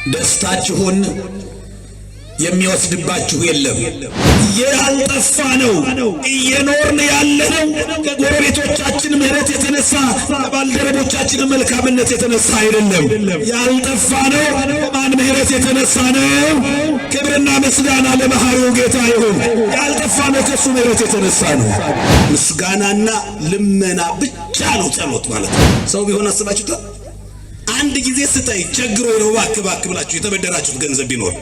ደስታችሁን የሚወስድባችሁ የለም። ያልጠፋ ነው እየኖርን ያለነው ከጎረቤቶቻችን ምህረት የተነሳ ከባልደረቦቻችን መልካምነት የተነሳ አይደለም። ያልጠፋ ነው ከማን ምህረት የተነሳ ነው? ክብርና ምስጋና ለመሐሪው ጌታ ይሁን። ያልጠፋ ነው ከሱ ምህረት የተነሳ ነው። ምስጋናና ልመና ብቻ ነው ጸሎት ማለት ነው። ሰው ቢሆን አስባችሁታል? አንድ ጊዜ ስጠይ ቸግሮ ነው እባክህ ብላችሁ የተበደራችሁት ገንዘብ ቢኖር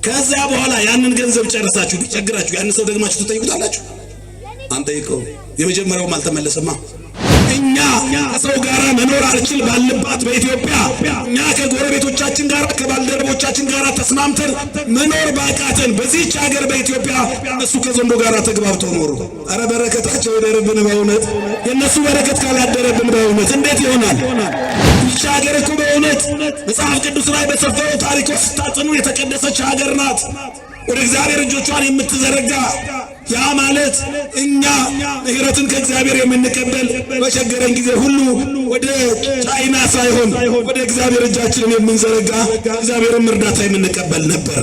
ከዛ በኋላ ያንን ገንዘብ ጨርሳችሁ ቢቸግራችሁ ያን ሰው ደግማችሁ ትጠይቁታላችሁ? አንጠይቀው። የመጀመሪያው አልተመለሰማ። እኛ ከሰው ጋር መኖር አልችል ባልባት በኢትዮጵያ እኛ ከጎረቤቶቻችን ጋር ከባልደረቦቻችን ጋር ተስማምተን መኖር ባቃተን በዚህች ሀገር በኢትዮጵያ እነሱ ከዘንዶ ጋር ተግባብተው ኖሩ። አረ በረከታቸው ይደርብን። በእውነት የነሱ በረከት ካላደረብን በእውነት እንዴት ይሆናል? ይህች ሀገር እኮ በእውነት መጽሐፍ ቅዱስ ላይ በሰፈረው ታሪክ ውስጥ ታጥኑ የተቀደሰች ሀገር ናት። ወደ እግዚአብሔር እጆቿን የምትዘረጋ ያ ማለት እኛ ምህረትን ከእግዚአብሔር የምንቀበል በቸገረን ጊዜ ሁሉ ወደ ቻይና ሳይሆን ወደ እግዚአብሔር እጃችንን የምንዘረጋ እግዚአብሔርን እርዳታ የምንቀበል ነበር።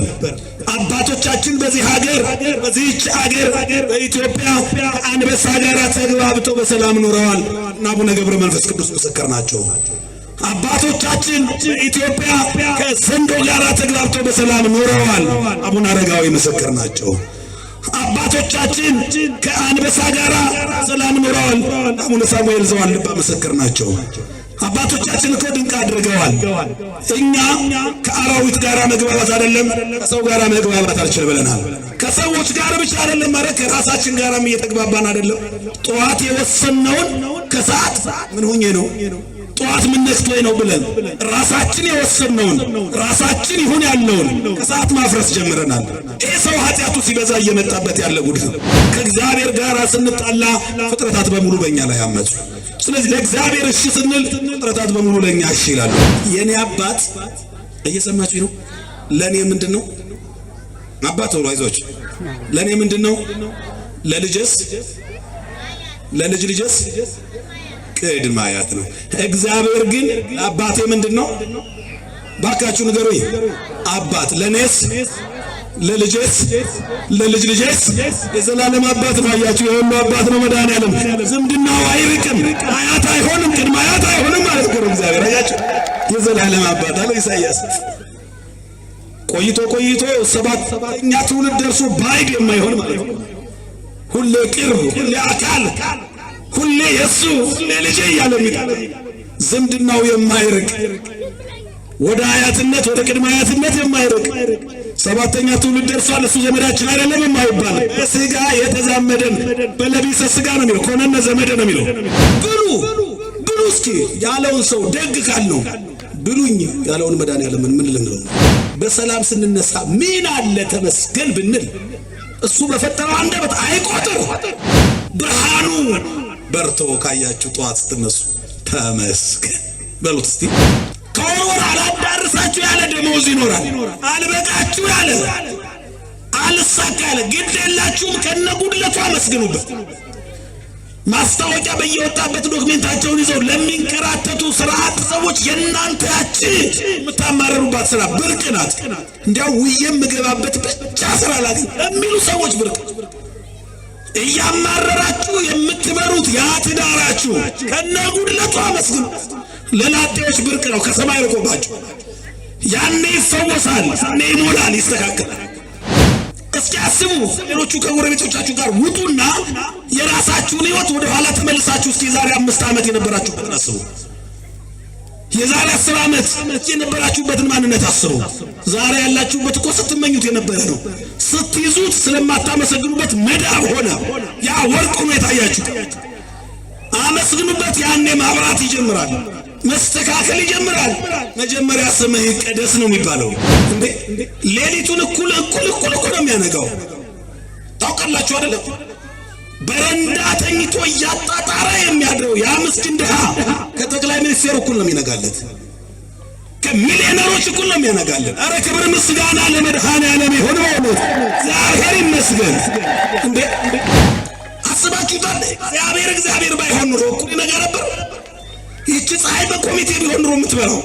አባቶቻችን በዚህ ሀገር በዚህች ሀገር በኢትዮጵያ ከአንበሳ ጋር ተግባብተው በሰላም ኖረዋል እና አቡነ ገብረ መንፈስ ቅዱስ ምስክር ናቸው። አባቶቻችን በኢትዮጵያ ከዘንዶ ጋር ተግባብተው በሰላም ኖረዋል። አቡነ አረጋዊ ምስክር ናቸው። አባቶቻችን ከአንበሳ ጋር ሰላም ኖረዋል። አቡነ ሳሙኤል ዘዋልባ ምስክር ናቸው። አባቶቻችን እኮ ድንቅ አድርገዋል። እኛ ከአራዊት ጋር መግባባት አይደለም ከሰው ጋር መግባባት አልችል ብለናል። ከሰዎች ጋር ብቻ አይደለም ማለት ከራሳችን ጋርም እየተግባባን አይደለም። ጠዋት የወሰነውን ከሰዓት ምን ሆኜ ነው ጠዋት ምን ነክቶኝ ነው ብለን ራሳችን የወሰነውን ራሳችን ይሁን ያለውን ከሰዓት ማፍረስ ጀምረናል። ይሄ ሰው ኃጢአቱ ሲበዛ እየመጣበት ያለ ጉድ ነው። ከእግዚአብሔር ጋር ስንጣላ ፍጥረታት በሙሉ በእኛ ላይ አመጹ። ስለዚህ ለእግዚአብሔር እሺ ስንል ፍጥረታት በሙሉ ለኛ እሺ ይላሉ። የኔ አባት እየሰማችሁ ነው። ለኔ ምንድነው አባት ወሎ አይዞች ለኔ ምንድነው? ለልጅስ ለልጅ ልጅስ ቅድመ አያት ነው። እግዚአብሔር ግን አባቴ ምንድነው? ባካችሁ ንገሩኝ። አባት ለኔስ ለልጅስ ለልጅ ልጅስ የዘላለም አባት ነው። አያችሁ የሁሉ አባት ነው መድኃኒዓለም። ዝምድናው አይርቅም። አያት አይሆንም፣ ቅድመ አያት አይሆንም ማለት ነው እግዚአብሔር። አያችሁ የዘላለም አባት አለ ኢሳይያስ። ቆይቶ ሰባተኛ ትውልድ ደርሶ ባይድ የማይሆን ማለት ነው። ሁሌ ቅርብ፣ ሁሌ አካል፣ ሁሌ የሱ ሁሌ ልጅ እያለ የሚጣል ዝምድናው የማይርቅ ወደ አያትነት ወደ ቅድመ አያትነት የማይርቅ ሰባተኛ ትውልድ ደርሷል። እሱ ዘመዳችን አይደለም የማይባል በስጋ የተዛመደን በለቢሰ ስጋ ነው የሚለው። ኮነነ ዘመደ ነው የሚለው። ብሉ እስኪ ያለውን ሰው ደግ ካልነው ብሉኝ ያለውን መድኃኒዓለም ምን ልንለው? በሰላም ስንነሳ ምን አለ ተመስገን ብንል እሱ በፈጠረው አንደበት አይቆጥር ብርሃኑ በርቶ ካያችሁ ጠዋት ስትነሱ ተመስገን በሉት እስቲ። ከወር አላዳርሳችሁ ያለ ደሞዝ ይኖራል። አልበቃችሁ ያለ አልሳካ ያለ ግድ የላችሁም ከነጉድለቱ አመስግኑበት። ማስታወቂያ በየወጣበት ዶክሜንታቸውን ይዘው ለሚንከራተቱ ስርዓት ሰዎች የእናንተ ያቺ የምታማረሩባት ስራ ብርቅ ናት። እንዲያው ውዬም ምገባበት ብቻ ስራ ላገኝ የሚሉ ሰዎች ብርቅ። እያማረራችሁ የምትመሩት ያ ትዳራችሁ ከነጉድለቱ አመስግኑ። ለላጤዎች ብርቅ ነው ከሰማይ ርቆባችሁ። ያኔ ይፈወሳል፣ ያኔ ይሞላል፣ ይስተካከላል። እስኪ አስቡ። ሌሎቹ ከጎረቤቶቻችሁ ጋር ውጡና የራሳችሁን ህይወት ወደ ኋላ ተመልሳችሁ እስኪ ዛሬ 5 ዓመት የነበራችሁበትን አስቡ። የዛሬ 10 ዓመት የነበራችሁበትን ማንነት አስቡ። ዛሬ ያላችሁበት እኮ ስትመኙት የነበረ ነው። ስትይዙት ስለማታመሰግኑበት መዳብ ሆነ። ያ ወርቅ ሆኖ የታያችሁ አመስግኑበት። ያኔ ማብራት ይጀምራል፣ መስተካከል ይጀምራል። መጀመሪያ ስምህ ይቀደስ ነው የሚባለው። እንዴ ሌሊቱን እኩል ነው የሚያነጋው። ታውቃላችሁ አይደል? በረንዳ ተኝቶ እያጣጣረ የሚያድረው ያ ምስኪን ድሃ ከጠቅላይ ሚኒስቴር እኩል ነው የሚነጋለት፣ ከሚሊዮነሮች እኩል ነው የሚያነጋለት። አረ ክብር ምስጋና ለመድኃኒዓለም ይሁን። በእውነት እግዚአብሔር ይመስገን። እንዴ አስባችሁታል? እግዚአብሔር ባይሆን ኑሮ እኩል ነገር ነበር። ይህች ፀሐይ በኮሚቴ ቢሆን ኑሮ የምትበላው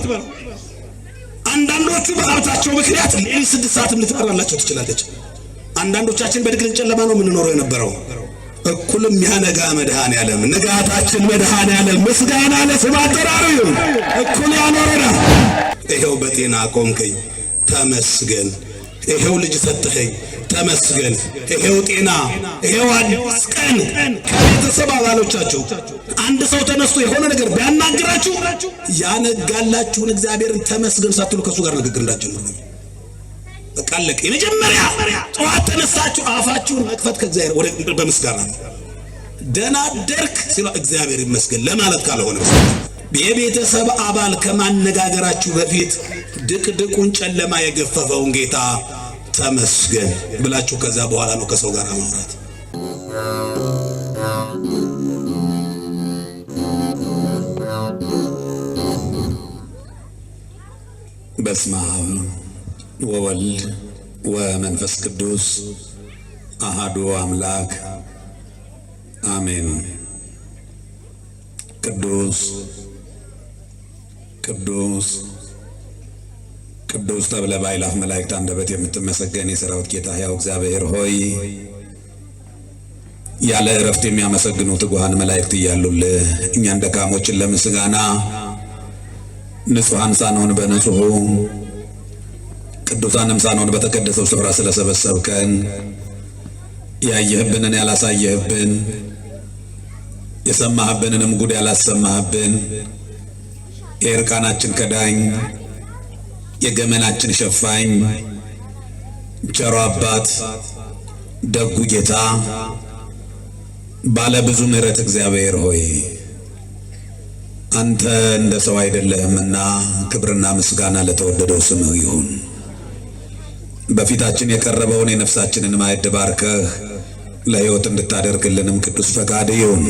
አንዳንዶቹ በሀብታቸው ምክንያት ሌሊት 6 ሰዓትም ልትበራላቸው ትችላለች። አንዳንዶቻችን በድቅድቅ ጨለማ ነው የምንኖረው የነበረው። እኩልም ያነጋ መድኃኔዓለም ንጋታችን መድኃኔዓለም ምስጋና ለስሙ አጠራሩ ይሁን። እኩል ያኖረናል። ይሄው በጤና ቆምከኝ ተመስገን። ይሄው ልጅ ሰጠኸኝ ተመስገን። ይሄው ጤና፣ ይሄው አዲስ ቀን። ከቤተሰብ አባሎቻችሁ አንድ ሰው ተነስቶ የሆነ ነገር ቢያናግራችሁ ያነጋላችሁን እግዚአብሔርን ተመስገን ሳትሉ ከሱ ጋር ንግግር እንዳትጀምሩ። በቃ አለቀ። የመጀመሪያ ጠዋት ተነሳችሁ አፋችሁን መክፈት ከእግዚአብሔር ወደ በምስጋና ደህና አደርክ ሲሉ እግዚአብሔር ይመስገን ለማለት ካልሆነ የቤተሰብ አባል ከማነጋገራችሁ በፊት ድቅድቁን ጨለማ የገፈፈውን ጌታ ተመስገን ብላችሁ ከዛ በኋላ ነው ከሰው ጋር ማውራት። በስመ አብ ወወልድ ወመንፈስ ቅዱስ አሐዱ አምላክ አሜን። ቅዱስ ቅዱስ ቅዱስ ተብለ በአእላፍ መላእክት አንደበት የምትመሰገን የሠራዊት ጌታ ሕያው እግዚአብሔር ሆይ ያለ እረፍት የሚያመሰግኑ ትጉሃን መላእክት እያሉልህ እኛን ደካሞችን ለምስጋና ንጹሐን ሳንሆን በንጹሑ ቅዱሳንም ሳንሆን በተቀደሰው ስፍራ ስለሰበሰብከን ያየህብንን ያላሳየህብን የሰማህብንንም ጉድ ያላሰማህብን የእርቃናችን ከዳኝ የገመናችን ሸፋኝ ቸሮ አባት ደጉ ጌታ ባለ ብዙ ምሕረት እግዚአብሔር ሆይ አንተ እንደ ሰው አይደለህምና ክብርና ምስጋና ለተወደደው ስምህ ይሁን። በፊታችን የቀረበውን የነፍሳችንን ማዕድ ባርከህ ለሕይወት እንድታደርግልንም ቅዱስ ፈቃድ ይሁን።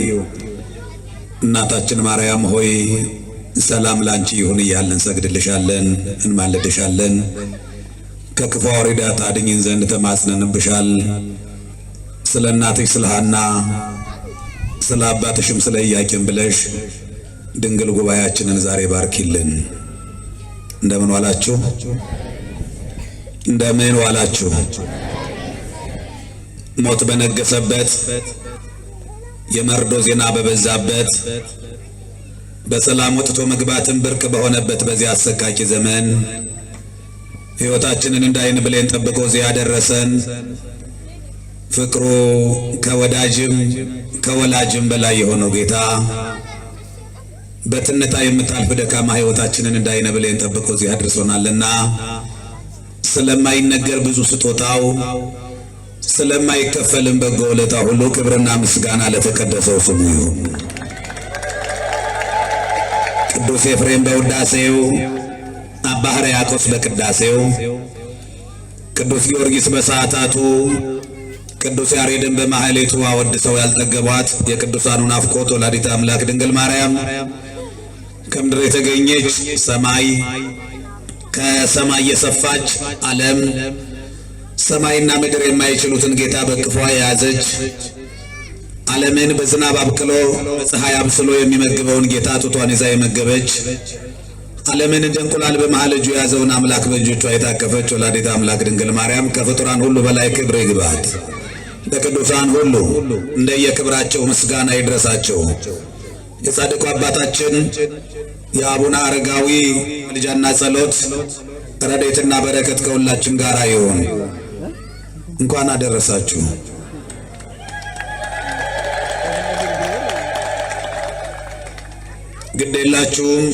እናታችን ማርያም ሆይ ሰላም ላንቺ ይሁን እያልን እንሰግድልሻለን፣ እንማልድሻለን። ከክፉ አውሬዳ ታድኝን ዘንድ ተማጽነንብሻል። ስለ እናትሽ ስለ ሐና ስለ አባትሽም ስለ ኢያቄም ብለሽ ድንግል ጉባኤያችንን ዛሬ ባርኪልን። እንደምን ዋላችሁ? እንደምን ዋላችሁ? ሞት በነገሰበት የመርዶ ዜና በበዛበት በሰላም ወጥቶ መግባትን ብርቅ በሆነበት በዚያ አሰቃቂ ዘመን ሕይወታችንን እንዳይን ብሌን ጠብቆ እዚያ ያደረሰን ፍቅሩ ከወዳጅም ከወላጅም በላይ የሆነው ጌታ በትንታ የምታልፍ ደካማ ሕይወታችንን እንዳይን ብሌን ጠብቆ እዚያ አድርሶናልና ስለማይነገር ብዙ ስጦታው ስለማይከፈልም በጎ ውለታ ሁሉ ክብርና ምስጋና ለተቀደሰው ስሙ ይሁን። ቅዱስ ኤፍሬም በውዳሴው፣ አባ ሕርያቆስ በቅዳሴው፣ ቅዱስ ጊዮርጊስ በሰዓታቱ፣ ቅዱስ ያሬድን በማህሌቱ አወድሰው ያልጠገቧት የቅዱሳኑ ናፍቆት ወላዲተ አምላክ ድንግል ማርያም ከምድር የተገኘች ሰማይ ከሰማይ የሰፋች ዓለም ሰማይና ምድር የማይችሉትን ጌታ በቅፏ የያዘች ዓለምን በዝናብ አብቅሎ በፀሐይ አብስሎ የሚመግበውን ጌታ ጡቷን ይዛ የመገበች ዓለምን እንደ እንቁላል በመሃል እጁ የያዘውን አምላክ በእጆቿ የታቀፈች ወላዲተ አምላክ ድንግል ማርያም ከፍጡራን ሁሉ በላይ ክብር ይግባት። ለቅዱሳን ሁሉ እንደየክብራቸው ምስጋና ይድረሳቸው። የጻድቁ አባታችን የአቡነ አረጋዊ ልጃና ጸሎት ረድኤትና በረከት ከሁላችን ጋር ይሁን። እንኳን አደረሳችሁ። ግዴላችሁም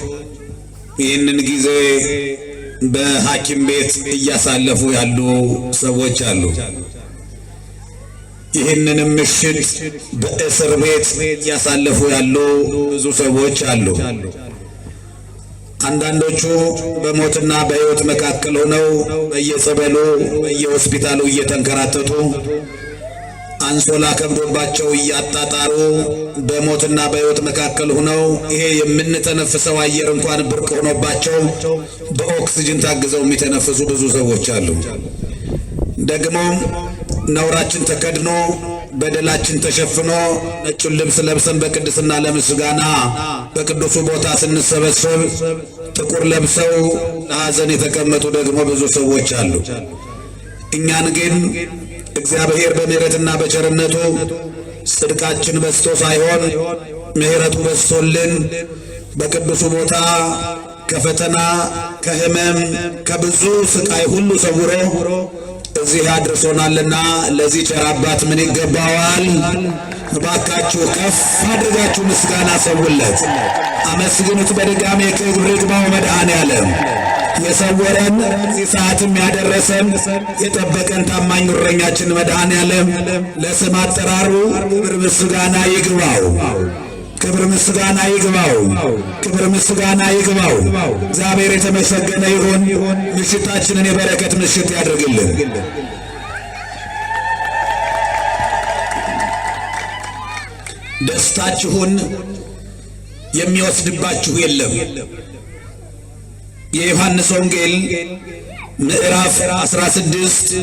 ይህንን ጊዜ በሐኪም ቤት እያሳለፉ ያሉ ሰዎች አሉ። ይህንንም ምሽት በእስር ቤት እያሳለፉ ያሉ ብዙ ሰዎች አሉ። አንዳንዶቹ በሞትና በሕይወት መካከል ሆነው በየጸበሉ በየሆስፒታሉ እየተንከራተቱ አንሶላ ከብዶባቸው እያጣጣሩ በሞትና በሕይወት መካከል ሆነው ይሄ የምንተነፍሰው አየር እንኳን ብርቅ ሆኖባቸው በኦክሲጅን ታግዘው የሚተነፍሱ ብዙ ሰዎች አሉ። ደግሞ ነውራችን ተከድኖ በደላችን ተሸፍኖ ነጩን ልብስ ለብሰን በቅድስና ለምስጋና በቅዱሱ ቦታ ስንሰበሰብ ጥቁር ለብሰው ለሐዘን የተቀመጡ ደግሞ ብዙ ሰዎች አሉ። እኛን ግን እግዚአብሔር በምሕረትና በቸርነቱ ጽድቃችን በዝቶ ሳይሆን ምሕረቱ በዝቶልን በቅዱሱ ቦታ ከፈተና ከሕመም ከብዙ ስቃይ ሁሉ ሰውሮ እዚህ አድርሶናልና ለዚህ ቸር አባት ምን ይገባዋል? እባካችሁ ከፍ አድርጋችሁ ምስጋና ሰውለት፣ አመስግኑት። በድጋሜ ክብር ይግባው መድኃኔዓለም። የሰወረን እዚህ ሰዓትም ያደረሰን የጠበቀን ታማኝ እረኛችን መድኃኔዓለም ለስም አጠራሩ ክብር ምስጋና ይግባው። ክብር ምስጋና ይግባው። ክብር ምስጋና ይግባው። እግዚአብሔር የተመሰገነ ይሁን። ምሽታችንን የበረከት ምሽት ያድርግልን። ደስታችሁን የሚወስድባችሁ የለም። የዮሐንስ ወንጌል ምዕራፍ 16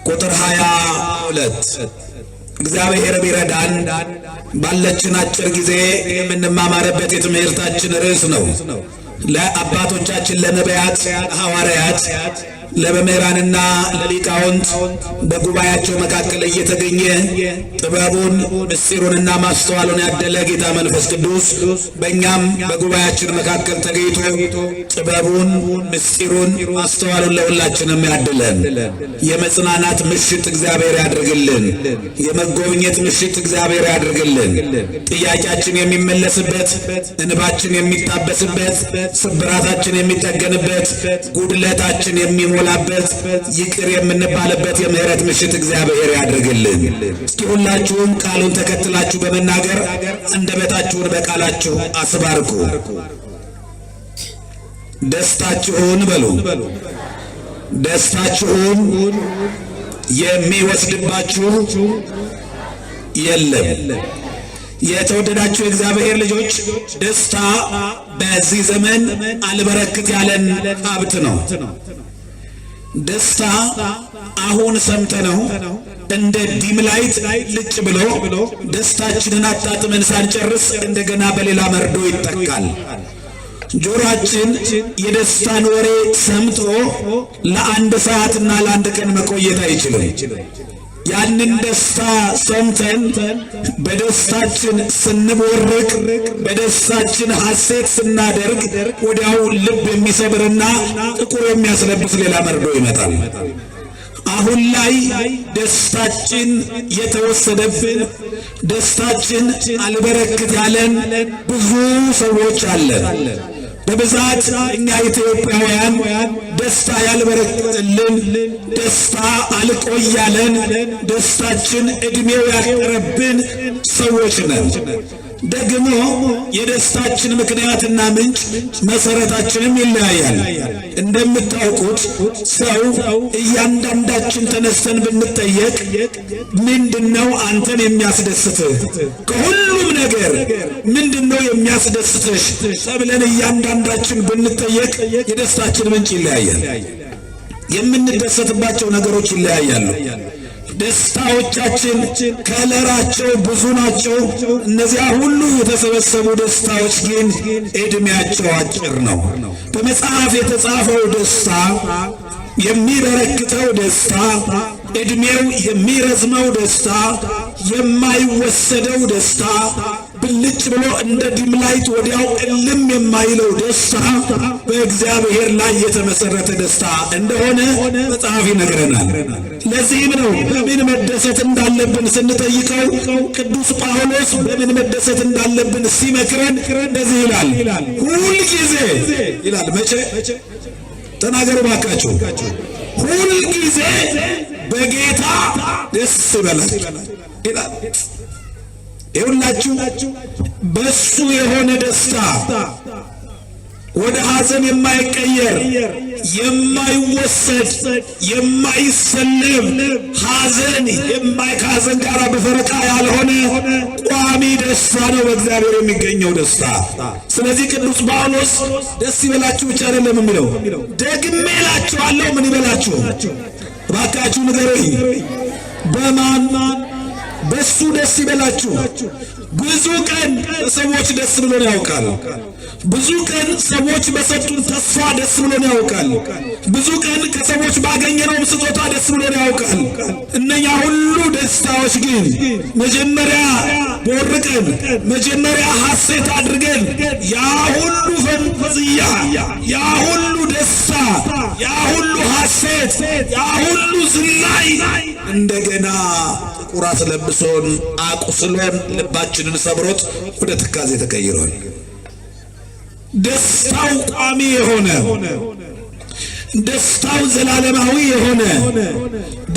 ቁጥር 22 እግዚአብሔር ቢረዳን ባለችን አጭር ጊዜ የምንማማርበት የትምህርታችን ርዕስ ነው። ለአባቶቻችን ለነቢያት ሐዋርያት ለመምህራንና ለሊቃውንት በጉባኤያቸው መካከል እየተገኘ ጥበቡን ምስጢሩንና ማስተዋሉን ያደለ ጌታ መንፈስ ቅዱስ በእኛም በጉባኤያችን መካከል ተገኝቶ ጥበቡን ምስጢሩን ማስተዋሉን ለሁላችንም ያድለን። የመጽናናት ምሽት እግዚአብሔር ያድርግልን። የመጎብኘት ምሽት እግዚአብሔር ያድርግልን። ጥያቄያችን የሚመለስበት፣ እንባችን የሚታበስበት፣ ስብራታችን የሚጠገንበት፣ ጉድለታችን የሚሞላበት ይቅር የምንባልበት የምህረት ምሽት እግዚአብሔር ያድርግልን። እስኪ ሁላችሁም ቃሉን ተከትላችሁ በመናገር አንደበታችሁን በቃላችሁ አስባርኩ። ደስታችሁን በሉ። ደስታችሁን የሚወስድባችሁ የለም። የተወደዳችሁ የእግዚአብሔር ልጆች ደስታ በዚህ ዘመን አልበረክት ያለን ሀብት ነው። ደስታ አሁን ሰምተነው እንደ ዲም ላይት ልጭ ብሎ ደስታችንን አጣጥመን ሳንጨርስ እንደገና በሌላ መርዶ ይተካል። ጆሮአችን የደስታን ወሬ ሰምቶ ለአንድ ሰዓትና ለአንድ ቀን መቆየት አይችልም። ያንን ደስታ ሰምተን በደስታችን ስንቦርቅ በደስታችን ሐሴት ስናደርግ ወዲያው ልብ የሚሰብርና ጥቁር የሚያስለብስ ሌላ መርዶ ይመጣል። አሁን ላይ ደስታችን የተወሰደብን ደስታችን አልበረክት ያለን ብዙ ሰዎች አለን። በብዛት እኛ ኢትዮጵያውያን ደስታ ያልበረከተልን ደስታ አልቆያለን ደስታችን እድሜው ያቀረብን ሰዎች ነን። ደግሞ የደስታችን ምክንያትና ምንጭ መሰረታችንም ይለያያል። እንደምታውቁት ሰው እያንዳንዳችን ተነስተን ብንጠየቅ ምንድነው አንተን የሚያስደስትህ? ከሁሉም ነገር ምንድነው የሚያስደስትሽ ተብለን እያንዳንዳችን ብንጠየቅ የደስታችን ምንጭ ይለያያል። የምንደሰትባቸው ነገሮች ይለያያሉ። ደስታዎቻችን ከለራቸው ብዙ ናቸው። እነዚያ ሁሉ የተሰበሰቡ ደስታዎች ግን እድሜያቸው አጭር ነው። በመጽሐፍ የተጻፈው ደስታ፣ የሚበረክተው ደስታ፣ እድሜው የሚረዝመው ደስታ፣ የማይወሰደው ደስታ፣ ብልጭ ብሎ እንደ ዲም ላይት ወዲያው እልም የማይለው ደስታ በእግዚአብሔር ላይ የተመሰረተ ደስታ እንደሆነ መጽሐፍ ይነግረናል። ለዚህም ነው በምን መደሰት እንዳለብን ስንጠይቀው ቅዱስ ጳውሎስ በምን መደሰት እንዳለብን ሲመክረን እንደዚህ ይላል። ሁል ጊዜ ይላል። መቼ ተናገሩ ባካችሁ። ሁል ጊዜ በጌታ ደስ ይበላል ይላል። ይሁላችሁ በሱ የሆነ ደስታ ወደ ሐዘን የማይቀየር የማይወሰድ የማይሰለብ ሐዘን ከሐዘን ጋር በፈረቃ ያልሆነ ቋሚ ደስታ ነው በእግዚአብሔር የሚገኘው ደስታ። ስለዚህ ቅዱስ ጳውሎስ ደስ ይበላችሁ ብቻ አይደለም የሚለው፣ ደግሜ እላችኋለሁ ምን ይበላችሁ? እባካችሁ ንገሩኝ። በማን? በሱ ደስ ይበላችሁ። ብዙ ቀን ሰዎች ደስ ብሎን ያውቃል። ብዙ ቀን ሰዎች በሰጡን ተስፋ ደስ ብሎን ያውቃል። ብዙ ቀን ከሰዎች ባገኘነው ስጦታ ደስ ብሎን ያውቃል። እነኛ ሁሉ ደስታዎች ግን መጀመሪያ ቦርቀን መጀመሪያ ሐሴት አድርገን ያ ሁሉ ፈንጠዝያ፣ ያ ሁሉ ደስታ፣ ያ ሁሉ ሐሴት፣ ያ ሁሉ ዝላይ እንደገና ጥቁር አስለብሶን አቁስሎን ልባችንን ሰብሮት ወደ ትካዜ ተቀይሯል። ደስታው ቋሚ የሆነ ደስታው ዘላለማዊ የሆነ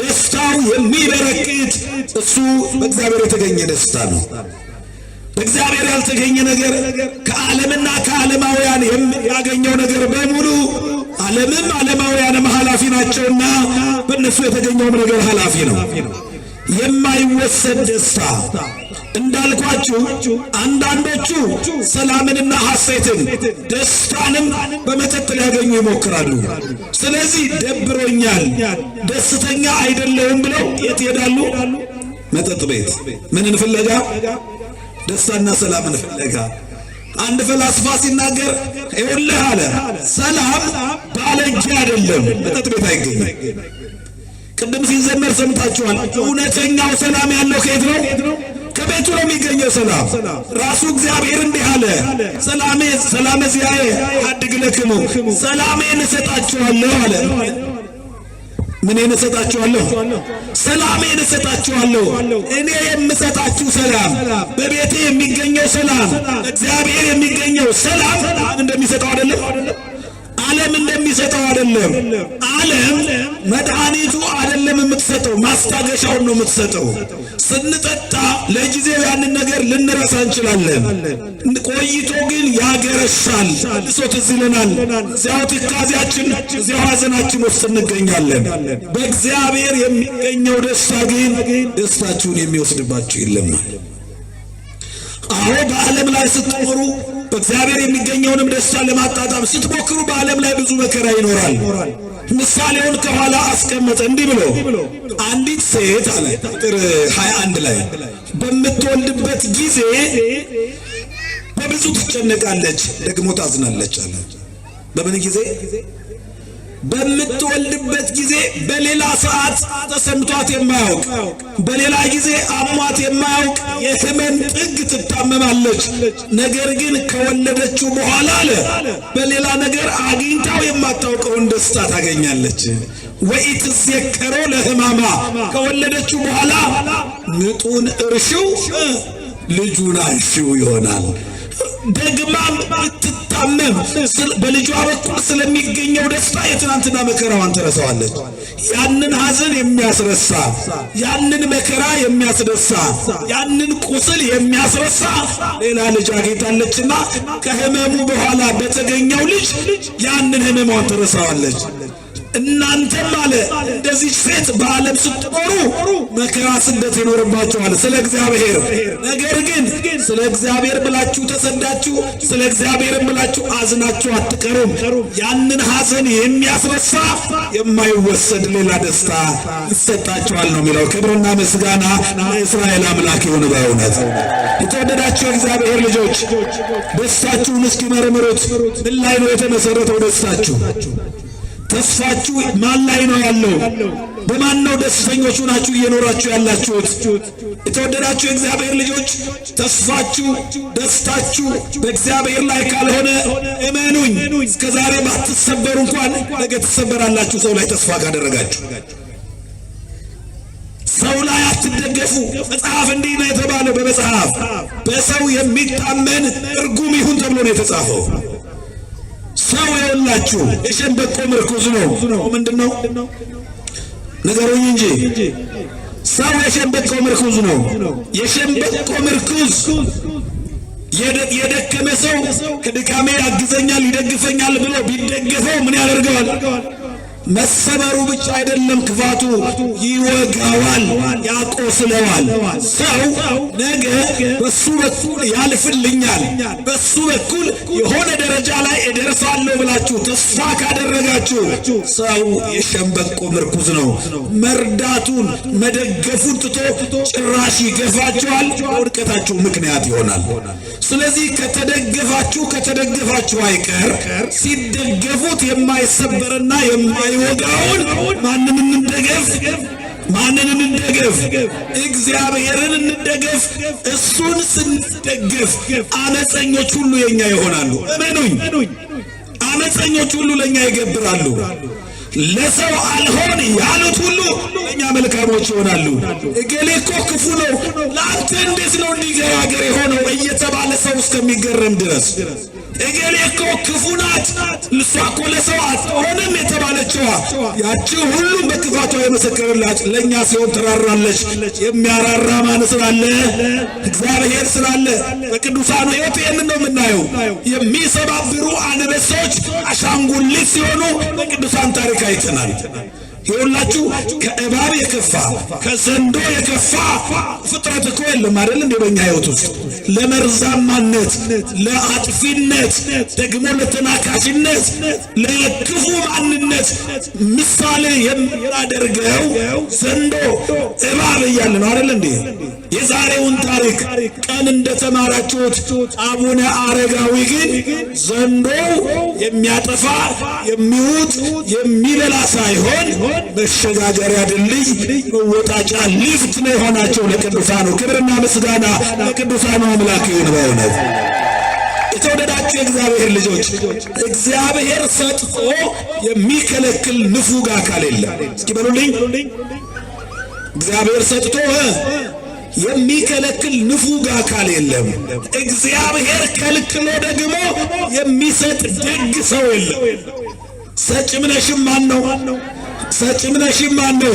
ደስታው የሚበረክት እሱ በእግዚአብሔር የተገኘ ደስታ ነው። በእግዚአብሔር ያልተገኘ ነገር ከዓለምና ከዓለማውያን የሚያገኘው ነገር በሙሉ ዓለምም ዓለማውያንም ኃላፊ ናቸውና በእነሱ የተገኘውም ነገር ኃላፊ ነው። የማይወሰድ ደስታ እንዳልኳችሁ አንዳንዶቹ ሰላምንና ሐሴትን ደስታንም በመጠጥ ሊያገኙ ይሞክራሉ። ስለዚህ ደብሮኛል፣ ደስተኛ አይደለሁም ብለው የት ይሄዳሉ? መጠጥ ቤት። ምንን ፍለጋ? ደስታና ሰላምን ፍለጋ። አንድ ፈላስፋ ሲናገር ይኸውልህ አለ፣ ሰላም ባለእጅ አይደለም፣ መጠጥ ቤት አይገኝም። ቅድም ሲዘመር ሰምታችኋል። እውነተኛው ሰላም ያለው ከየት ነው? ከቤቱ ነው የሚገኘው ሰላም። ራሱ እግዚአብሔር እንዲህ አለ፣ ሰላሜ ዚአየ አድግ ለክሙ፣ ሰላሜን እሰጣችኋለሁ አለ። ምንን እሰጣችኋለሁ? ሰላሜን እሰጣችኋለሁ። እኔ የምሰጣችሁ ሰላም፣ በቤቴ የሚገኘው ሰላም፣ እግዚአብሔር የሚገኘው ሰላም እንደሚሰጠው አይደለም። ዓለም እንደሚሰጠው አይደለም። ዓለም መድኃኒቱ አይደለም የምትሰጠው፣ ማስታገሻውን ነው የምትሰጠው። ስንጠጣ ለጊዜው ያንን ነገር ልንረሳ እንችላለን። ቆይቶ ግን ያገረሻል፣ እሶ ትዝ ይለናል። እዚያው ትካዜያችን፣ እዚያው ሐዘናችን ውስጥ እንገኛለን። በእግዚአብሔር የሚገኘው ደስታ ግን ደስታችሁን የሚወስድባችሁ ይለማል። አዎ በዓለም ላይ ስትኖሩ በእግዚአብሔር የሚገኘውንም ደስታ ለማጣጣም ስትሞክሩ በዓለም ላይ ብዙ መከራ ይኖራል። ምሳሌውን ከኋላ አስቀመጠ እንዲህ ብሎ አንዲት ሴት አለ ቁጥር 21 ላይ በምትወልድበት ጊዜ በብዙ ትጨነቃለች፣ ደግሞ ታዝናለች አለ። በምን ጊዜ? በምትወልድበት ጊዜ በሌላ ሰዓት ተሰምቷት የማያውቅ በሌላ ጊዜ አሟት የማያውቅ የሕመም ጥግ ትታመማለች። ነገር ግን ከወለደችው በኋላ አለ በሌላ ነገር አግኝታው የማታውቀውን ደስታ ታገኛለች። ወኢትዘከሮ ለሕማማ፣ ከወለደችው በኋላ ምጡን እርሺው ልጁን አንሺው ይሆናል። ደግማም ብትታመም በልጇ በኩል ስለሚገኘው ደስታ የትናንትና መከራዋን ትረሳዋለች። ያንን ሐዘን የሚያስረሳ፣ ያንን መከራ የሚያስደሳ፣ ያንን ቁስል የሚያስረሳ ሌላ ልጅ አግኝታለችና ከሕመሙ በኋላ በተገኘው ልጅ ያንን ሕመሟን ትረሳዋለች። እናንተም አለ እንደዚህ ሴት በዓለም ስትኖሩ መከራ ስደት ይኖርባችኋል ስለ እግዚአብሔር። ነገር ግን ስለ እግዚአብሔር ብላችሁ ተሰዳችሁ፣ ስለ እግዚአብሔር ብላችሁ አዝናችሁ አትቀሩም። ያንን ሐዘን የሚያስረሳ የማይወሰድ ሌላ ደስታ ይሰጣችኋል ነው የሚለው። ክብርና ምስጋና ለእስራኤል አምላክ ይሁን። በእውነት የተወደዳችሁ እግዚአብሔር ልጆች ደስታችሁን እስኪ መርምሩት። ምን ላይ ነው የተመሰረተው ደስታችሁ? ተስፋችሁ ማን ላይ ነው ያለው? በማን ነው ደስተኞች ሆናችሁ እየኖራችሁ ያላችሁት? የተወደዳችሁ የእግዚአብሔር ልጆች ተስፋችሁ፣ ደስታችሁ በእግዚአብሔር ላይ ካልሆነ እመኑኝ እስከዛሬ ባትሰበሩ እንኳን ነገ ትሰበራላችሁ። ሰው ላይ ተስፋ ካደረጋችሁ ሰው ላይ አትደገፉ። መጽሐፍ እንዲህ ነው የተባለው በመጽሐፍ በሰው የሚታመን እርጉም ይሁን ተብሎ ነው የተጻፈው። ሰው የውላችሁ የሸንበቆ ምርኩዝ ነው። ምንድነው? ነገሩኝ እንጂ ሰው የሸንበቆ ምርኩዝ ነው። የሸንበቆ ምርኩዝ የደከመ ሰው ከድካሜ ያግዘኛል ይደግፈኛል ብሎ ቢደገፈው ምን ያደርገዋል? መሰበሩ ብቻ አይደለም ክፋቱ፣ ይወጋዋል፣ ያቆስለዋል። ሰው ነገ በሱ በኩል ያልፍልኛል፣ በሱ በኩል የሆነ ደረጃ ላይ እደርሳለሁ ብላችሁ ተስፋ ካደረጋችሁ ሰው የሸምበቆ ምርኩዝ ነው። መርዳቱን መደገፉን ትቶ ጭራሽ ይገፋችኋል፣ ውድቀታችሁ ምክንያት ይሆናል። ስለዚህ ከተደገፋችሁ አይቀር ሲደገፉት የማይሰበርና የማይወጋውን ማንን እንደገፍ? እግዚአብሔርን እንደገፍ። እሱን ስንደገፍ አመፀኞች ሁሉ የኛ ይሆናሉ። እመኑኝ፣ አመፀኞች ሁሉ ለኛ ይገብራሉ። ለሰው አልሆን ያሉት ሁሉ ለኛ መልካሞች ይሆናሉ። እገሌ እኮ ክፉ ነው፣ ለአንተ እንዴት ነው እንዲገራገር የሆነው እየተባለ ሰው እስከሚገረም ድረስ እገሌ እኮ ክፉ ናት፣ እሷ እኮ ለሰው አትሆንም የተባለችዋ ያቺ ሁሉም በክፋቷ የመሰከረላት ለእኛ ሲሆን ትራራለች። የሚያራራ ማን ስላለ? እግዚአብሔር ስላለ። በቅዱሳኑ ሕይወት ይህንን ነው የምናየው። የሚሰባብሩ አንበሶች አሻንጉሊት ሲሆኑ በቅዱሳን ታሪክ አይተናል። ይኸውላችሁ ከእባብ የከፋ ከዘንዶ የከፋ ፍጥረት እኮ የለም አይደል እንዴ? በእኛ ሕይወት ውስጥ ለመርዛማነት፣ ለአጥፊነት፣ ደግሞ ለተናካሽነት፣ ለክፉ ማንነት ምሳሌ የሚያደርገው ዘንዶ እባብ እያለ ነው አይደል እንዴ? የዛሬውን ታሪክ ቀን እንደተማራችሁት አቡነ አረጋዊ ግን ዘንዶ የሚያጠፋ የሚውጥ የሚበላ ሳይሆን መሸጋገሪያ ድልድይ መወጣጫ ሊፍት ነው የሆናቸው ለቅዱሳኑ። ክብርና ምስጋና ለቅዱሳኑ አምላክ ይሁን። በእውነት የተወደዳችሁ የእግዚአብሔር ልጆች እግዚአብሔር ሰጥቶ የሚከለክል ንፉግ አካል የለም። እስኪ በሉልኝ፣ እግዚአብሔር ሰጥቶ የሚከለክል ንፉግ አካል የለም። እግዚአብሔር ከልክሎ ደግሞ የሚሰጥ ደግ ሰው የለም። ሰጭም ነሽም ማን ነው? ሰጭም ነሽም ማን ነው?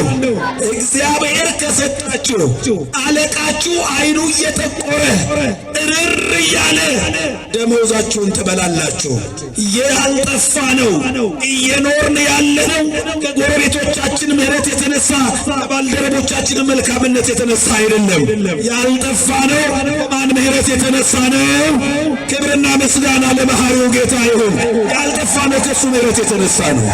እግዚአብሔር ከሰጣችሁ አለቃችሁ አይኑ እየጠቆረ እርር እያለ ደሞዛችሁን ትበላላችሁ። ያልጠፋ ነው እየኖርን ያለነው ከጎረቤቶቻችን ምሕረት የተነሳ ከባልደረቦቻችን መልካምነት የተነሳ አይደለም። ያልጠፋ ነው ከማን ምሕረት የተነሳ ነው? ክብርና ምስጋና ለመሐሪው ጌታ ይሁን። ያልጠፋ ነው ከሱ ምሕረት የተነሳ ነው።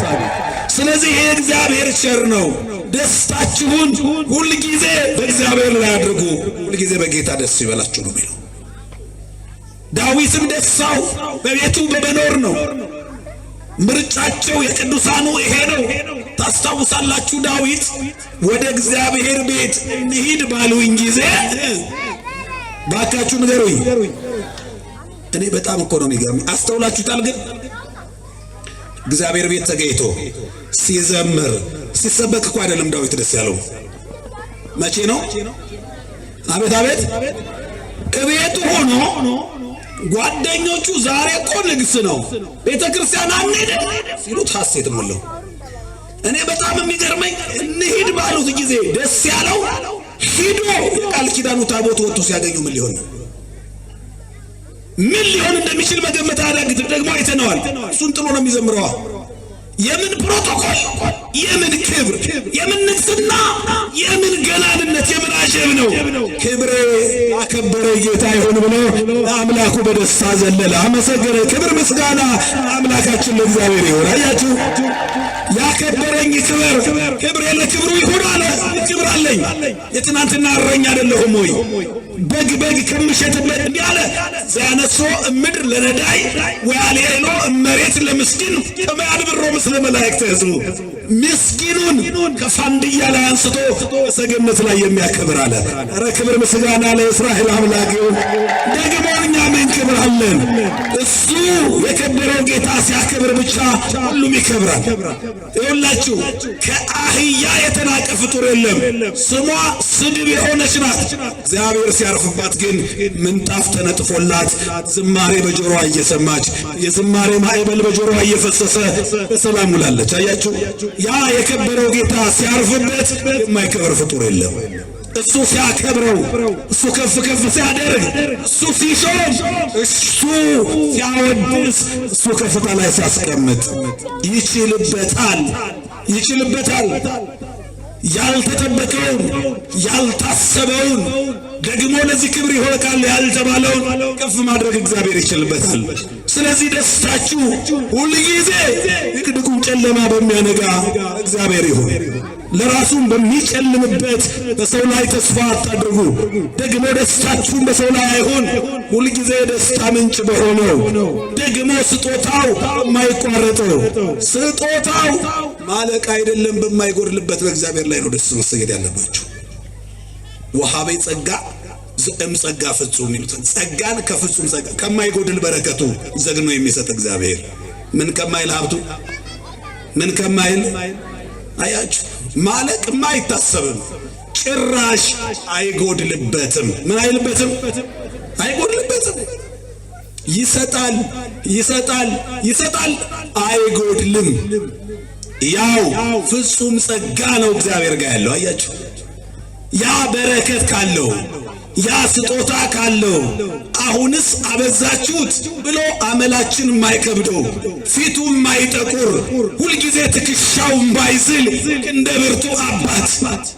ስለዚህ ይሄ እግዚአብሔር ቸር ነው። ደስታችሁን ሁል ጊዜ በእግዚአብሔር ላይ አድርጉ፣ ሁል ጊዜ በጌታ ደስ ይበላችሁ ነው የሚለው። ዳዊትም ደስታው በቤቱ በመኖር ነው። ምርጫቸው የቅዱሳኑ ይሄ ነው። ታስታውሳላችሁ፣ ዳዊት ወደ እግዚአብሔር ቤት እንሂድ ባሉኝ ጊዜ ባካችሁ ንገሩኝ። እኔ በጣም እኮ ነው የሚገርመኝ። አስተውላችሁታል? ግን እግዚአብሔር ቤት ተገኝቶ ሲዘምር ሲሰበክ እኮ አይደለም ዳዊት ደስ ያለው። መቼ ነው? አቤት አቤት! እቤቱ ሆኖ ጓደኞቹ ዛሬ እኮ ንግስ ነው ቤተክርስቲያን አንሄድ ሲሉት ሐሴት ሞላው። እኔ በጣም የሚገርመኝ እንሂድ ባሉት ጊዜ ደስ ያለው ሂዶ የቃል ኪዳኑ ታቦት ወጥቶ ሲያገኙ ምን ሊሆን እንደሚችል መገመት አያዳግትም። ደግሞ አይተነዋል። እሱን ጥሎ ነው የሚዘምረው። የምን ፕሮቶኮል፣ የምን ክብር፣ የምን ንግስና፣ የምን ገናንነት፣ የምን አጀብ ነው! ክብር ያከበረ ጌታ ይሁን ብሎ አምላኩ በደስታ ዘለለ፣ አመሰገነ። ክብር ምስጋና አምላካችን ለእግዚአብሔር ይሁን። አያችሁ፣ ያከበረኝ ክብር ለክብሩ ይሁን አለ። ክብር አለኝ። የትናንትና እረኛ አይደለሁም ወይ? በግ ከምሸጥበት እንዲህ አለ። ዘያነሶ ምድር ለነዳይ ወያሌሎ መሬት ለምስኪን ከመያድብሮ ምስለ መላእክት ህዝቡ። ምስኪኑን ከፋንድያ ላይ አንስቶ በሰገነት ላይ የሚያከብር አለ። ኧረ ክብር ምስጋና ለእስራኤል አምላክ ይሁን። ደግሞ እኛ ምን ክብር አለን? እሱ የከበረው ጌታ ሲያከብር ብቻ ሁሉም ይከብራል። ይኸውላችሁ ከአህያ የተናቀ ፍጡር የለም። ስሟ ስድብ የሆነች ናት። እግዚአብሔር ሲያርፍባት ግን ምንጣፍ ተነጥፎላት ዝማሬ በጆሮዋ እየሰማች የዝማሬ ማዕበል በጆሮዋ እየፈሰሰ በሰላም ውላለች። አያችሁ፣ ያ የከበረው ጌታ ሲያርፍበት የማይከበር ፍጡር የለም። እሱ ሲያከብረው፣ እሱ ከፍ ከፍ ሲያደርግ፣ እሱ ሲሾም፣ እሱ ሲያወድስ፣ እሱ ከፍታ ላይ ሲያስቀምጥ ይችልበታል። ያልተጠበቀውን ያልታሰበውን ደግሞ ለዚህ ክብር ይሆናል ያልተባለውን ከፍ ማድረግ እግዚአብሔር ይችልበታል። ስለዚህ ደስታችሁ ሁልጊዜ ድቅድቁን ጨለማ በሚያነጋ እግዚአብሔር ይሁን። ለራሱም በሚጨልምበት በሰው ላይ ተስፋ አታድርጉ። ደግሞ ደስታችሁን በሰው ላይ አይሆን፣ ሁልጊዜ ደስታ ምንጭ በሆነው ደግሞ ስጦታው የማይቋረጠው ስጦታው ማለቅ አይደለም በማይጎድልበት በእግዚአብሔር ላይ ነው ደስ መሰገድ ያለባችሁ። ወሃቤ ጸጋ ዘእም ጸጋ ፍጹም ይሉታል። ጸጋን ከፍጹም ጸጋ ከማይጎድል በረከቱ ዘግኖ የሚሰጥ እግዚአብሔር ምን ከማይል ሀብቱ ምን ከማይል አያችሁ ማለቅ አይታሰብም። ጭራሽ አይጎድልበትም። ምን አይልበትም? አይጎድልበትም። ይሰጣል አይጎድልም። ያው ፍጹም ጸጋ ነው እግዚአብሔር ጋር ያለው። አያችሁ ያ በረከት ካለው ያ ስጦታ ካለው አሁንስ አበዛችሁት ብሎ አመላችን የማይከብደው ፊቱ የማይጠቁር ሁልጊዜ ትከሻው የማይዝል እንደ ብርቱ አባት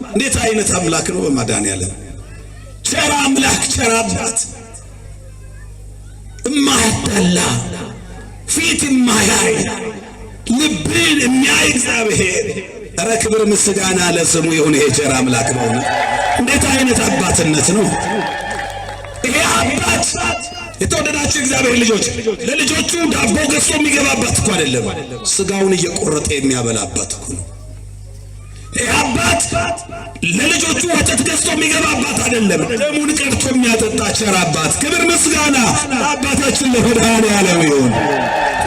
እንዴት አይነት አምላክ ነው! በመድኃኒዓለም ቸር አምላክ ቸር አባት እማያዳላ ፊት የማያይ ልብን የሚያይ እግዚአብሔር ኧረ ክብር ምስጋና ለስሙ ይሁን። ይሄ ቸር አምላክ ነው። እንዴት አይነት አባትነት ነው ይሄ አባት! የተወደዳችሁ እግዚአብሔር ልጆች ለልጆቹ ዳቦ ገዝቶ የሚገባባት እኮ አይደለም፣ ስጋውን እየቆረጠ የሚያበላባት እኮ ነው። ይሄ አባት ለልጆቹ ወተት ገዝቶ የሚገባባት አይደለም፣ ደሙን ቀድቶ የሚያጠጣ ቸር አባት። ክብር ምስጋና ለአባታችን ለመድኃኔዓለም ይሁን።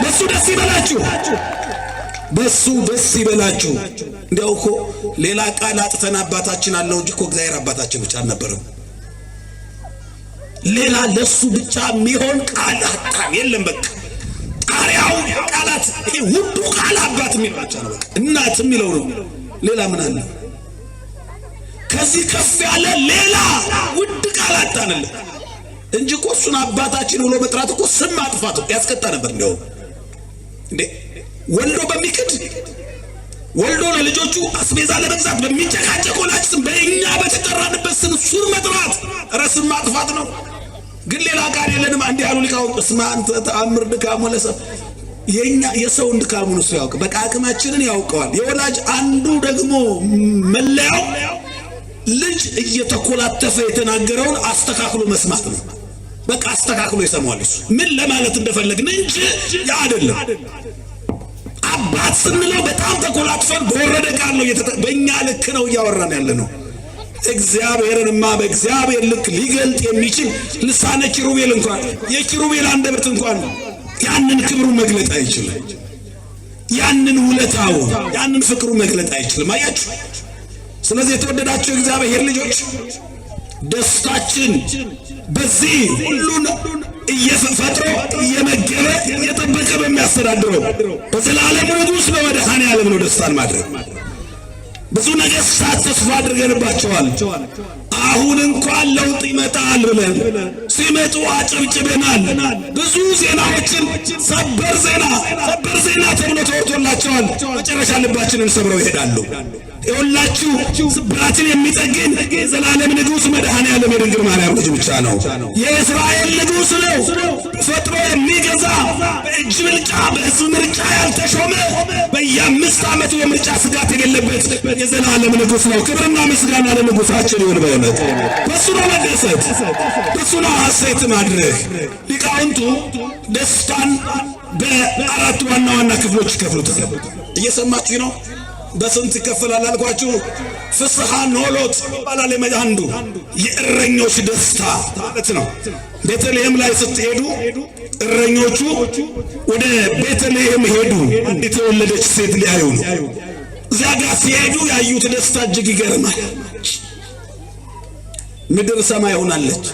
በሱ ደስ ይበላችሁ፣ በሱ ደስ ይበላችሁ። እንዲያው እኮ ሌላ ቃል አጥተን አባታችን አለው እንጂ እኮ እግዚአብሔር አባታችን ብቻ አልነበረም። ሌላ ለሱ ብቻ የሚሆን ቃል አጣን የለም። በቃ ጣሪያው ቃላት ይሄ ውዱ ቃል አባት የሚል ብቻ ነው። በቃ እናት የሚለው ነው። ሌላ ምን አለ? ከዚህ ከፍ ያለ ሌላ ውድ ቃል አጣንለት እንጂ እኮ እሱን አባታችን ብሎ መጥራት እኮ ስም ማጥፋት ያስቀጣ ነበር። እንዲያው እንዴ ወልዶ በሚክድ ወልዶ ለልጆቹ አስቤዛ ለመግዛት በሚጨቃጨቅ ወላጅ ስም በእኛ በተጠራንበት ስም እሱን መጥራት ረስም ማጥፋት ነው። ግን ሌላ ቃል የለንም። አንድ ያሉ ሊቃውንት እስመ አንተ ተአምር ድካሙ ለሰብ የኛ የሰውን ድካሙን እሱ ያውቅ፣ በቃ አቅማችንን ያውቀዋል። የወላጅ አንዱ ደግሞ መለያው ልጅ እየተኮላተፈ የተናገረውን አስተካክሎ መስማት ነው። በቃ አስተካክሎ ይሰማዋል። እሱ ምን ለማለት እንደፈለግን እንጂ ያ አይደለም። አባት ስንለው በጣም ተኮላትፈን በወረደ ቃል ነው በእኛ ልክ ነው እያወራን ያለ ነው። እግዚአብሔርንማ በእግዚአብሔር ልክ ሊገልጥ የሚችል ልሳነ ኪሩቤል እንኳን የኪሩቤል አንደበት እንኳን ያንን ክብሩ መግለጥ አይችልም። ያንን ውለታው ያንን ፍቅሩ መግለጥ አይችልም። አያችሁ። ስለዚህ የተወደዳችሁ እግዚአብሔር ልጆች ደስታችን በዚህ ሁሉን እየፈጠረ እየመገበ እየጠበቀ በሚያስተዳድረው በዘላለም ንጉሥ በመድኃኔዓለም ነው ደስታን ማድረግ። ብዙ ነገሥታት ተስፋ አድርገንባቸዋል። አሁን እንኳን ለውጥ ይመጣል ብለን ሲመጡ አጨብጭበናል። ብዙ ዜናዎችን ሰበር ዜና ተብሎ ተወርቶላቸዋል። መጨረሻ ልባችንን ሰብረው ይሄዳሉ። የሁላችሁ ስብራትን የሚጠግን የዘላለም ንጉሥ መድኃኔዓለም የድንግል ማርያም ልጅ ብቻ ነው። የእስራኤል ንጉሥ ነው። ፈጥሮ የሚገዛ በእጅ ብልጫ በሕዝብ ምርጫ ያልተሾመ በየ5 ዓመቱ የምርጫ ስጋት የሌለበት የዘላለም ንጉሥ ነው። ክብርና ምስጋና ለንጉሣችን ይሁን። በእውነት በሱ ነው መደሰት፣ በሱ ነው ሐሴት ማድረግ። ሊቃውንቱ ደስታን በ4 ዋና ዋና ክፍሎች ይከፍሉታል። እየሰማችሁ ነው? በስንት ይከፈላል አልኳችሁ? ፍስሐ ኖሎት ይባላል። አንዱ የእረኞች ደስታ ማለት ነው። ቤተልሔም ላይ ስትሄዱ እረኞቹ ወደ ቤተልሔም ሄዱ። አንዲት የወለደች ሴት ሊያዩ ነው። እዚያ ጋር ሲሄዱ ያዩት ደስታ እጅግ ይገርማል። ምድር ሰማይ ሆናለች።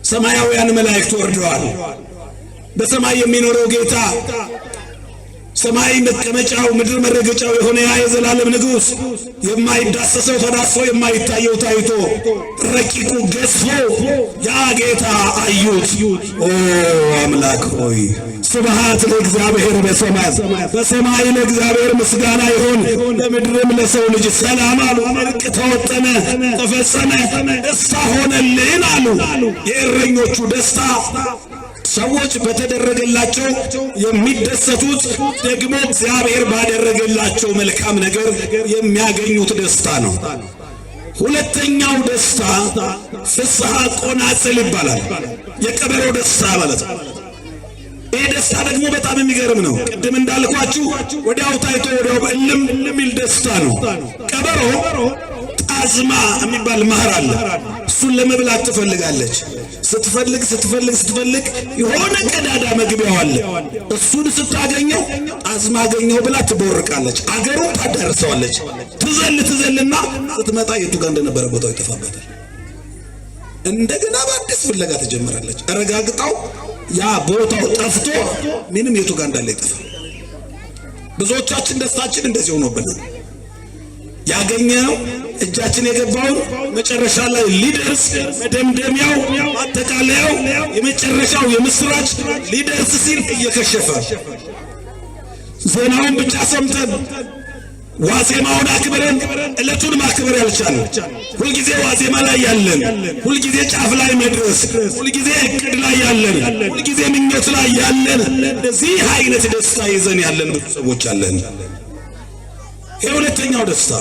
ሰማያውያን መላእክት ወርደዋል። በሰማይ የሚኖረው ጌታ ሰማይ መቀመጫው ምድር መረገጫው የሆነ ያ የዘላለም ንጉሥ የማይዳሰሰው ተዳስሶ የማይታየው ታይቶ ረቂቁ ገዝፎ ያ ጌታ አዩት። ኦ አምላክ ሆይ ስብሐት ለእግዚአብሔር በሰማይ ለእግዚአብሔር ምስጋና ይሁን፣ በምድርም ለሰው ልጅ ሰላም አሉ። እርቅ ተወጠነ፣ ተፈጸመ፣ ደስታ ሆነልን አሉ። የእረኞቹ ደስታ ሰዎች በተደረገላቸው የሚደሰቱት ደግሞ እግዚአብሔር ባደረገላቸው መልካም ነገር የሚያገኙት ደስታ ነው። ሁለተኛው ደስታ ፍስሐ ቆናጽል ይባላል። የቀበሮ ደስታ ማለት ነው። ይህ ደስታ ደግሞ በጣም የሚገርም ነው። ቅድም እንዳልኳችሁ ወዲያው ታይቶ ወዲያው እልም የሚል ደስታ ነው። ቀበሮ ጣዝማ የሚባል ማህር አለ። እሱን ለመብላት ትፈልጋለች። ስትፈልግ የሆነ ቀዳዳ መግቢያው አለ። እሱን ስታገኘው ጣዝማ አገኘው ብላ ትቦርቃለች። አገሩን ታዳርሰዋለች። ትዘልና ስትመጣ የቱ ጋር እንደነበረ ቦታው ይጠፋባታል። እንደገና በአዲስ ፍለጋ ትጀምራለች። ረጋግጣው ያ ቦታው ጠፍቶ ምንም የቱ ጋር እንዳለ ይጠፋል። ብዙዎቻችን ደስታችን እንደዚህ ሆኖብናል። ያገኘነው እጃችን የገባውን መጨረሻ ላይ ሊደርስ መደምደሚያው ማጠቃለያው የመጨረሻው የምስራች ሊደርስ ሲል እየከሸፈ ዜናውን ብቻ ሰምተን ዋዜማውን አክብረን ዕለቱን ማክበር ያልቻልን ሁልጊዜ ዋዜማ ላይ ያለን፣ ሁልጊዜ ጫፍ ላይ መድረስ፣ ሁልጊዜ እቅድ ላይ ያለን፣ ሁልጊዜ ምኞት ላይ ያለን እንደዚህ አይነት ደስታ ይዘን ያለን ብዙ ሰዎች አለን። የሁለተኛው ደስታ።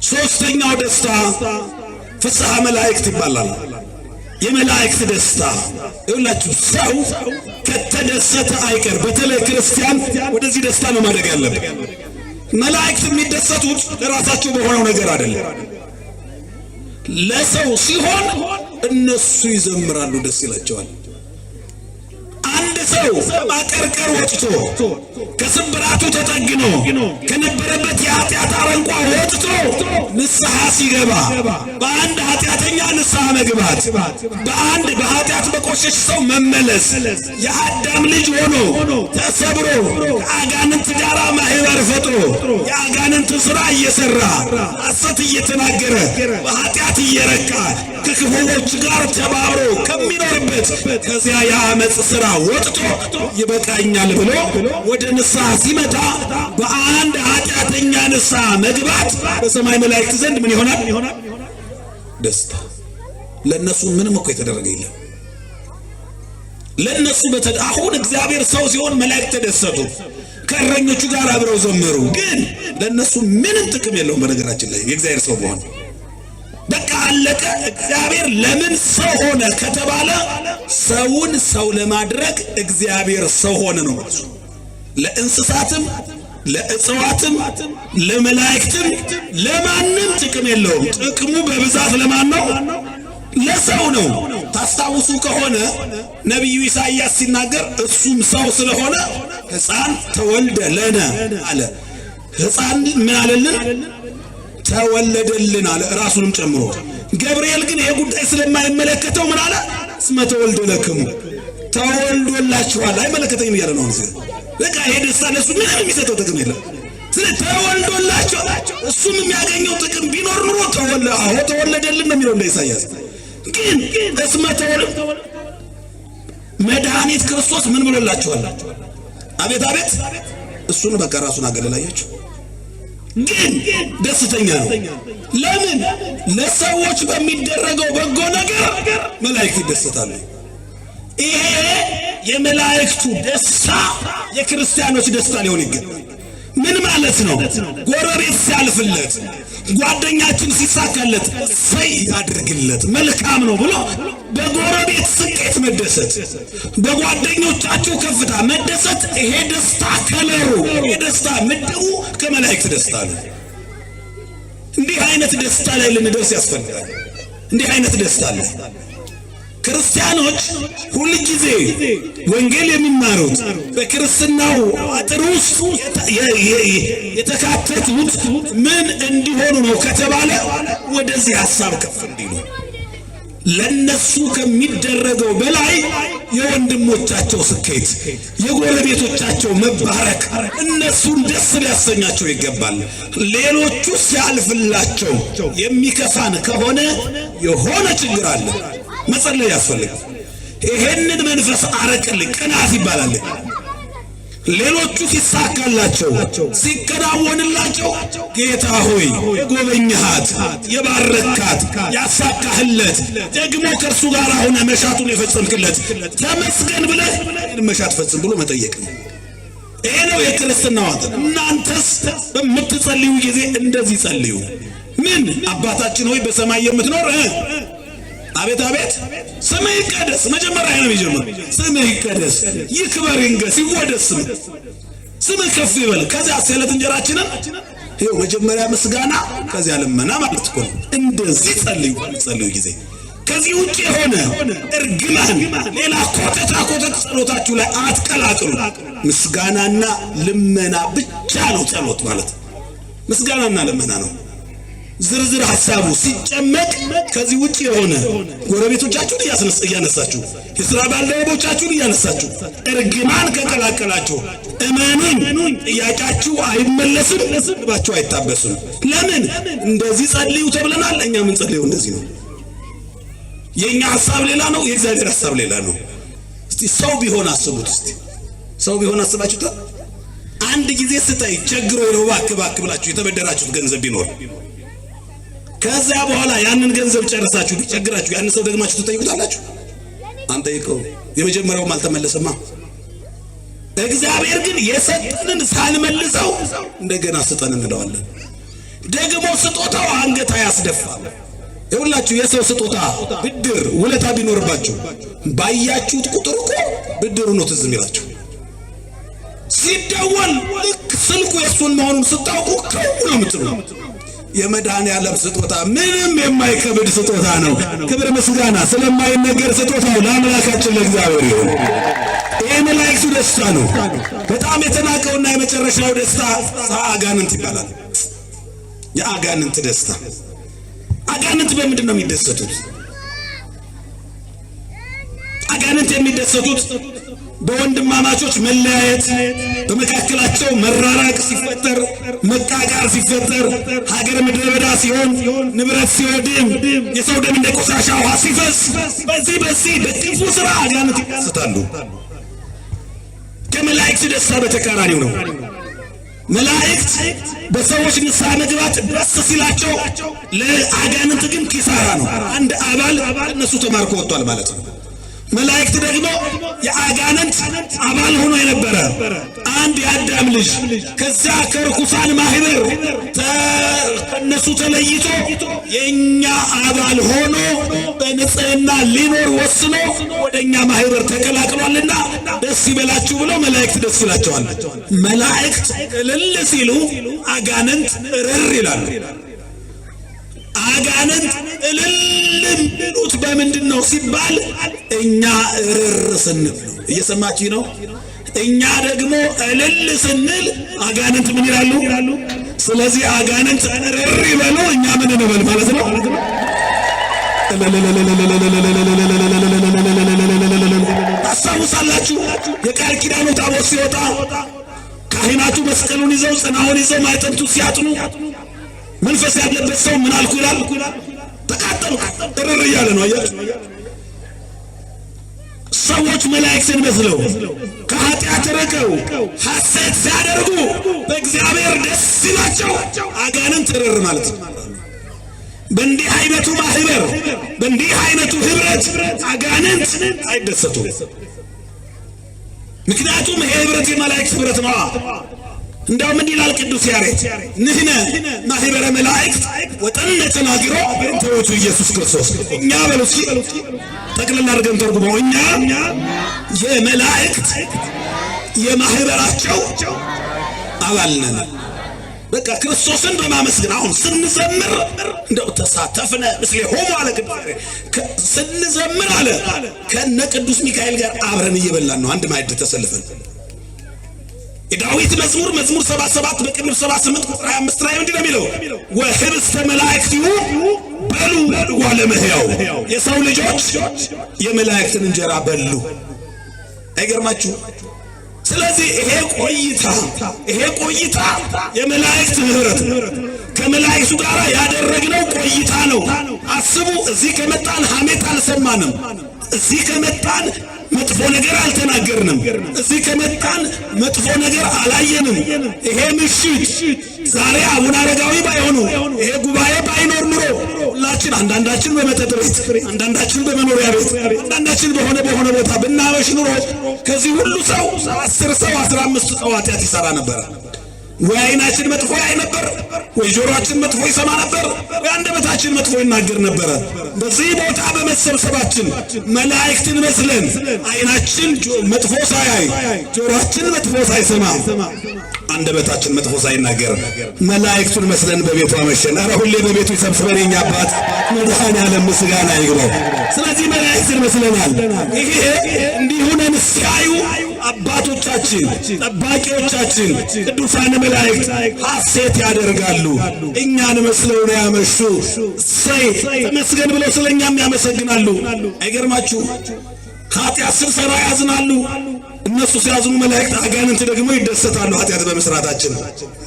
ሶስተኛው ደስታ ፍስሐ መላእክት ይባላል። የመላእክት ደስታ ይሁላችሁ። ሰው ከተደሰተ አይቀር በተለይ ክርስቲያን ወደዚህ ደስታ ነው ማደግ ያለበት። መላእክት የሚደሰቱት ለራሳቸው በሆነው ነገር አይደለም። ለሰው ሲሆን እነሱ ይዘምራሉ፣ ደስ ይላቸዋል። አንድ ሰው ማቀርቀር ወጥቶ ከስብራቱ ተጠግኖ ከነበረበት የኃጢአት አረንቋ ወጥቶ ንስሐ ሲገባ በአንድ ኃጢአተኛ ንስሐ መግባት፣ በአንድ በኃጢአት በቆሸሽ ሰው መመለስ፣ የአዳም ልጅ ሆኖ ተሰብሮ ከአጋንንት ጋር ማህበር ፈጥሮ የአጋንንት ሥራ እየሰራ ሐሰት እየተናገረ በኃጢአት እየረካ ከክፉዎች ጋር ተባብሮ ከሚኖርበት ከዚያ የአመፅ ሥራ ወጥቶ ይበቃኛል ብሎ ወደ ንስሐ ሲመጣ በአንድ ኃጢአተኛ ንስሐ መግባት በሰማይ መላእክት ዘንድ ምን ይሆናል? ደስታ። ለነሱ ምንም እኮ የተደረገ የለም። ለነሱ አሁን እግዚአብሔር ሰው ሲሆን መላእክት ተደሰቱ፣ ከእረኞቹ ጋር አብረው ዘመሩ። ግን ለነሱ ምንም ጥቅም የለውም። በነገራችን ላይ የእግዚአብሔር ሰው መሆን በቃ አለቀ። እግዚአብሔር ለምን ሰው ሆነ ከተባለ ሰውን ሰው ለማድረግ እግዚአብሔር ሰው ሆነ ነው ማለት ነው። ለእንስሳትም ለእጽዋትም ለመላእክትም ለማንም ጥቅም የለውም። ጥቅሙ በብዛት ለማን ነው? ለሰው ነው። ታስታውሱ ከሆነ ነቢዩ ኢሳይያስ ሲናገር እሱም ሰው ስለሆነ ሕፃን ተወልደ ለነ አለ። ሕፃን ምን አለልን? ተወለደልን አለ፣ ራሱንም ጨምሮ። ገብርኤል ግን ይሄ ጉዳይ ስለማይመለከተው ምን አለ? እስመ ተወልደ ለክሙ፣ ተወልዶላችኋል። አይመለከተኝም እያለ ነው። በቃ ይሄ ደስታ ለሱ ምንም የሚሰጠው ጥቅም የለም። ስለዚህ ተወልዶላችኋል። እሱም የሚያገኘው ጥቅም ቢኖር ኑሮ ተወለደልን ነው የሚለው እንደ ኢሳይያስ። ግን እስመ ተወልደ መድኃኒት ክርስቶስ ምን ብሎላችኋል? አቤት አቤት! እሱን በቃ ራሱን አገለላያችሁ። ግን ደስተኛ ነው። ለምን? ለሰዎች በሚደረገው በጎ ነገር መላእክት ይደሰታሉ። ይሄ የመላእክቱ ደስታ የክርስቲያኖች ደስታ ሊሆን ይገባል። ምን ማለት ነው? ጎረቤት ሲያልፍለት፣ ጓደኛችን ሲሳካለት ሰይ ያድርግለት መልካም ነው ብሎ በጎረቤት ስኬት መደሰት፣ በጓደኞቻችሁ ከፍታ መደሰት፣ ይሄ ደስታ ከለሩ የደስታ ምድቡ ከመላእክት ደስታ ነው። እንዲህ አይነት ደስታ ላይ ልንደርስ ያስፈልጋል። እንዲህ አይነት ደስታ አለ። ክርስቲያኖች ሁል ጊዜ ወንጌል የሚማሩት በክርስትናው አጥር ውስጥ የተካተቱት ምን እንዲሆኑ ነው ከተባለ ወደዚህ ሐሳብ ከፍ እንዲሉ ለነሱ ከሚደረገው በላይ የወንድሞቻቸው ስኬት፣ የጎረቤቶቻቸው መባረክ እነሱን ደስ ሊያሰኛቸው ይገባል። ሌሎቹ ሲያልፍላቸው የሚከፋን ከሆነ የሆነ ችግር አለ፣ መጸለይ ያስፈልጋል። ይሄንን መንፈስ አረቅልኝ፣ ቅናት ይባላል። ሌሎቹ ሲሳካላቸው ሲከናወንላቸው ጌታ ሆይ የጎበኛሃት የባረካት ያሳካህለት ደግሞ ከእርሱ ጋር ሆነ መሻቱን የፈጸምክለት ተመስገን ብለህ መሻት ፈጽም ብሎ መጠየቅ ነው። ይሄ ነው የክርስትና ዋጥ። እናንተስ በምትጸልዩ ጊዜ እንደዚህ ጸልዩ። ምን አባታችን ሆይ በሰማይ የምትኖር አቤት አቤት ስምህ ይቀደስ። መጀመሪያ ነው የሚጀምረው። ስምህ ይቀደስ፣ ይክበር፣ ይንገስ፣ ይወደስ፣ ስምህ ከፍ ይበል። ከዚያ የዕለት እንጀራችንን ይኸው መጀመሪያ ምስጋና፣ ከዚያ ልመና ማለት እኮ ነው። እንደዚህ ጸልዩ ጊዜ ከዚህ ውጭ የሆነ እርግማን፣ ሌላ ኮተታ ጸሎታችሁ ላይ አትቀላቅሉ። ምስጋናና ልመና ብቻ ነው ጸሎት ማለት። ምስጋናና ልመና ነው። ዝርዝር ሐሳቡ ሲጨመቅ ከዚህ ውጪ የሆነ ጎረቤቶቻችሁን እያነሳችሁ የሥራ ባልደረቦቻችሁን እያነሳችሁ እርግማን ከቀላቀላችሁ እመኑኝ ጥያቄያችሁ አይመለስም፣ ልባችሁ አይታበስም። ለምን? እንደዚህ ጸልዩ ተብለናል። እኛ ምን ጸልዩ እንደዚህ ነው። የኛ ሐሳብ ሌላ ነው፣ የእግዚአብሔር ሐሳብ ሌላ ነው። እስቲ ሰው ቢሆን አስቡት። እስቲ ሰው ቢሆን አስባችሁታ? አንድ ጊዜ ስታይ ቸግሮ ነው እባክህ ብላችሁ የተበደራችሁት ገንዘብ ቢኖር ከዛ በኋላ ያንን ገንዘብ ጨርሳችሁ ቢቸግራችሁ ያን ሰው ደግማችሁ ትጠይቁታላችሁ? አንጠይቀው። የመጀመሪያውም አልተመለሰማ። እግዚአብሔር ግን የሰጠንን ሳንመልሰው እንደገና ስጠን እንለዋለን። ደግሞ ስጦታው አንገት ያስደፋል። ይኸውላችሁ የሰው ስጦታ ብድር ውለታ ቢኖርባችሁ ባያችሁት ቁጥር እኮ ብድሩ ነው ትዝ የሚላችሁ። ሲደወል ልክ ስልኩ የሱን መሆኑን ስታውቁ ከውሉ ምትሉ የመድኃኔዓለም ስጦታ ምንም የማይከብድ ስጦታ ነው። ክብር ምስጋና ስለማይነገር ስጦታው ለአምላካችን ለእግዚአብሔር ይሁን። ይሄ መላእክቱ ደስታ ነው። በጣም የተናቀውና የመጨረሻው ደስታ አጋንንት ይባላል። የአጋንንት ደስታ። አጋንንት በምንድን ነው የሚደሰቱት? አጋንንት የሚደሰቱት በወንድማማቾች መለያየት፣ በመካከላቸው መራራቅ ሲፈጠር፣ መቃቃር ሲፈጠር፣ ሀገር ምድረ በዳ ሲሆን፣ ንብረት ሲወድም፣ የሰው ደም እንደ ቆሻሻ ውሃ ሲፈስ፣ በዚህ በክፉ ስራ አጋንንት ይደሰታሉ። ከመላእክት ደስታ በተቃራኒው ነው። መላእክት በሰዎች ንስሐ መግባት ደስ ሲላቸው፣ ለአጋንንት ግን ኪሳራ ነው። አንድ አባል እነሱ ተማርኮ ወጥቷል ማለት ነው። መላእክት ደግሞ የአጋንንት አባል ሆኖ የነበረ አንድ የአዳም ልጅ ከዛ ከርኩሳን ማህበር ከነሱ ተለይቶ የኛ አባል ሆኖ በንጽህና ሊኖር ወስኖ ወደኛ ማህበር ተቀላቅሏልና ደስ ይበላችሁ ብሎ መላእክት ደስ ይላቸዋል። መላእክት እልል ሲሉ አጋንንት እርር ይላሉ። አጋንንት እልል የሚሉት በምንድን ነው ሲባል እኛ እርር ስንል ነው። እየሰማችሁ ነው? እኛ ደግሞ እልል ስንል አጋንንት ምን ይላሉ? ስለዚህ አጋንንት እርር ይበሉ፣ እኛ ምን እንበል ማለት ነው? ታስታውሳላችሁ? የቃል ኪዳኑ ታቦት ሲወጣ ካህናቱ መስቀሉን ይዘው ጽናውን ይዘው ማዕጠንቱ ሲያጥኑ መንፈስ ያለበት ሰው ምን አልኩ ይላል? ተቃጠሉ። እርር እያለ ነው። አያችሁ? ሰዎች መላእክትን መስለው ከኃጢአት ርቀው ሐሴት ሲያደርጉ በእግዚአብሔር ደስ ሲላቸው አጋንንት እርር ማለት ነው። በእንዲህ አይነቱ ማህበር በእንዲህ አይነቱ ህብረት አጋንንት አይደሰቱም። ምክንያቱም ይሄ ህብረት የመላእክት ህብረት ነው። እንዳው ምን ይላል ቅዱስ ያሬድ? ንሕነ ማህበረ መላእክት ወጠነ ተናግሮ ተወቱ ኢየሱስ ክርስቶስ። እኛ በሉ እስኪ ጠቅልል አድርገን ተርጉመው፣ እኛ የመላእክት የማህበራቸው አባል ነን። በቃ ክርስቶስን በማመስገን አሁን ስንዘምር እንደው ተሳተፍነ ምስሌሆሙ አለ ቅዱስ ያሬድ። ስንዘምር አለ ከነ ቅዱስ ሚካኤል ጋር አብረን እየበላን ነው፣ አንድ ማዕድ ተሰልፈን። የዳዊት መዝሙር 77 በቅንፍ 78 ቁጥር 25 ላይ ምንድን ነው የሚለው? ወህብስተ መላእክቲሁ በሉ ዋለመህያው የሰው ልጆች የመላእክትን እንጀራ በሉ። አይገርማችሁ? ስለዚህ ይሄ ቆይታ የመላእክት ምህረት ከመላእክቱ ጋር ያደረግነው ቆይታ ነው። አስቡ። እዚህ ከመጣን ሐሜት አልሰማንም። እዚህ ከመጣን መጥፎ ነገር አልተናገርንም። እዚህ ከመጣን መጥፎ ነገር አላየንም። ይሄ ምሽት ዛሬ አቡነ አረጋዊ ባይሆኑ ይሄ ጉባኤ ባይኖር ኑሮ ሁላችን አንዳንዳችን በመጠጥ ቤት፣ አንዳንዳችን በመኖሪያ ቤት፣ አንዳንዳችን በሆነ ቦታ ብናበሽ ኑሮ ከዚህ ሁሉ ሰው 10 ሰው 15 ሰው ኃጢአት ይሰራ ነበር። ወይ ዓይናችን መጥፎ ያይ ነበር፣ ወይ ጆሮአችን መጥፎ ይሰማ ነበር፣ ወይ አንደበታችን መጥፎ ይናገር ነበር። በዚህ ቦታ በመሰብሰባችን መላእክትን መስለን ዓይናችን መጥፎ ሳያይ፣ ጆሮአችን መጥፎ ሳይሰማ፣ አንደበታችን መጥፎ ሳይናገር መላእክቱን መስለን በቤቱ አመሸን። ኧረ ሁሌ በቤቱ ይሰብስበን የኛ አባት መድኃኔዓለም ምስጋና ይግባው። ስለዚህ መላእክትን መስለናል። ይሄ እንዲሁነን ሲያዩ አባቶቻችን ጠባቂዎቻችን ቅዱሳን መላእክት ሐሴት ያደርጋሉ። እኛን መስለው ነው ያመሹ። እሰይ ተመስገን ብለው ስለኛም ያመሰግናሉ። አይገርማችሁ? ኃጢአት ስንሰራ ያዝናሉ። እነሱ ሲያዝኑ መላእክት አጋንንት ደግሞ ይደሰታሉ። ኃጢአት በመስራታችን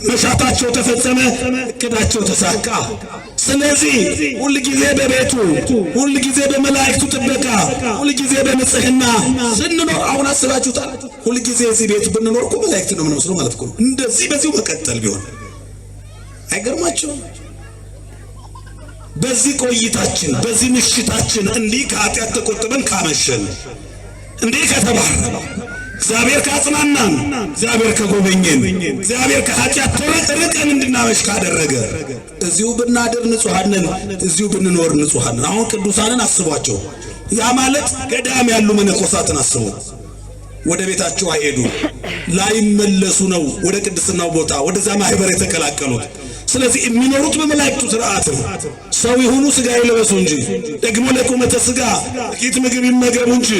መሻታቸው ተፈጸመ፣ እቅዳቸው ተሳካ። ስለዚህ ሁል ጊዜ በቤቱ፣ ሁል ጊዜ በመላእክቱ ጥበቃ፣ ሁል ጊዜ በንጽህና ስንኖር፣ አሁን አስባችሁታል? ሁል ጊዜ እዚህ ቤት ብንኖር እኮ መላእክት ነው የምንመስለው ማለት እኮ ነው። እንደዚህ በዚሁ መቀጠል ቢሆን አይገርማችሁም? በዚህ ቆይታችን፣ በዚህ ምሽታችን እንዲህ ከኃጢአት ተቆጥበን ካመሸን፣ እንዲህ ከተባረን፣ እግዚአብሔር ካጽናናን፣ እግዚአብሔር ከጎበኘን፣ እግዚአብሔር ከኃጢአት ርቀን እንድናመሽ ካደረገ እዚሁ ብናድር ንጹሐን ነን፣ እዚሁ ብንኖር ንጹሐን ነን። አሁን ቅዱሳንን አስቧቸው። ያ ማለት ገዳም ያሉ መነኮሳትን አስቡ። ወደ ቤታቸው አይሄዱ፣ ላይመለሱ ነው ወደ ቅድስናው ቦታ፣ ወደዛ ማህበር የተቀላቀሉት። ስለዚህ የሚኖሩት በመላእክቱ ሥርዓት ነው። ሰው ይሁኑ ሥጋ ይልበሱ እንጂ ደግሞ ለቁመተ ሥጋ ጥቂት ምግብ ይመገቡ እንጂ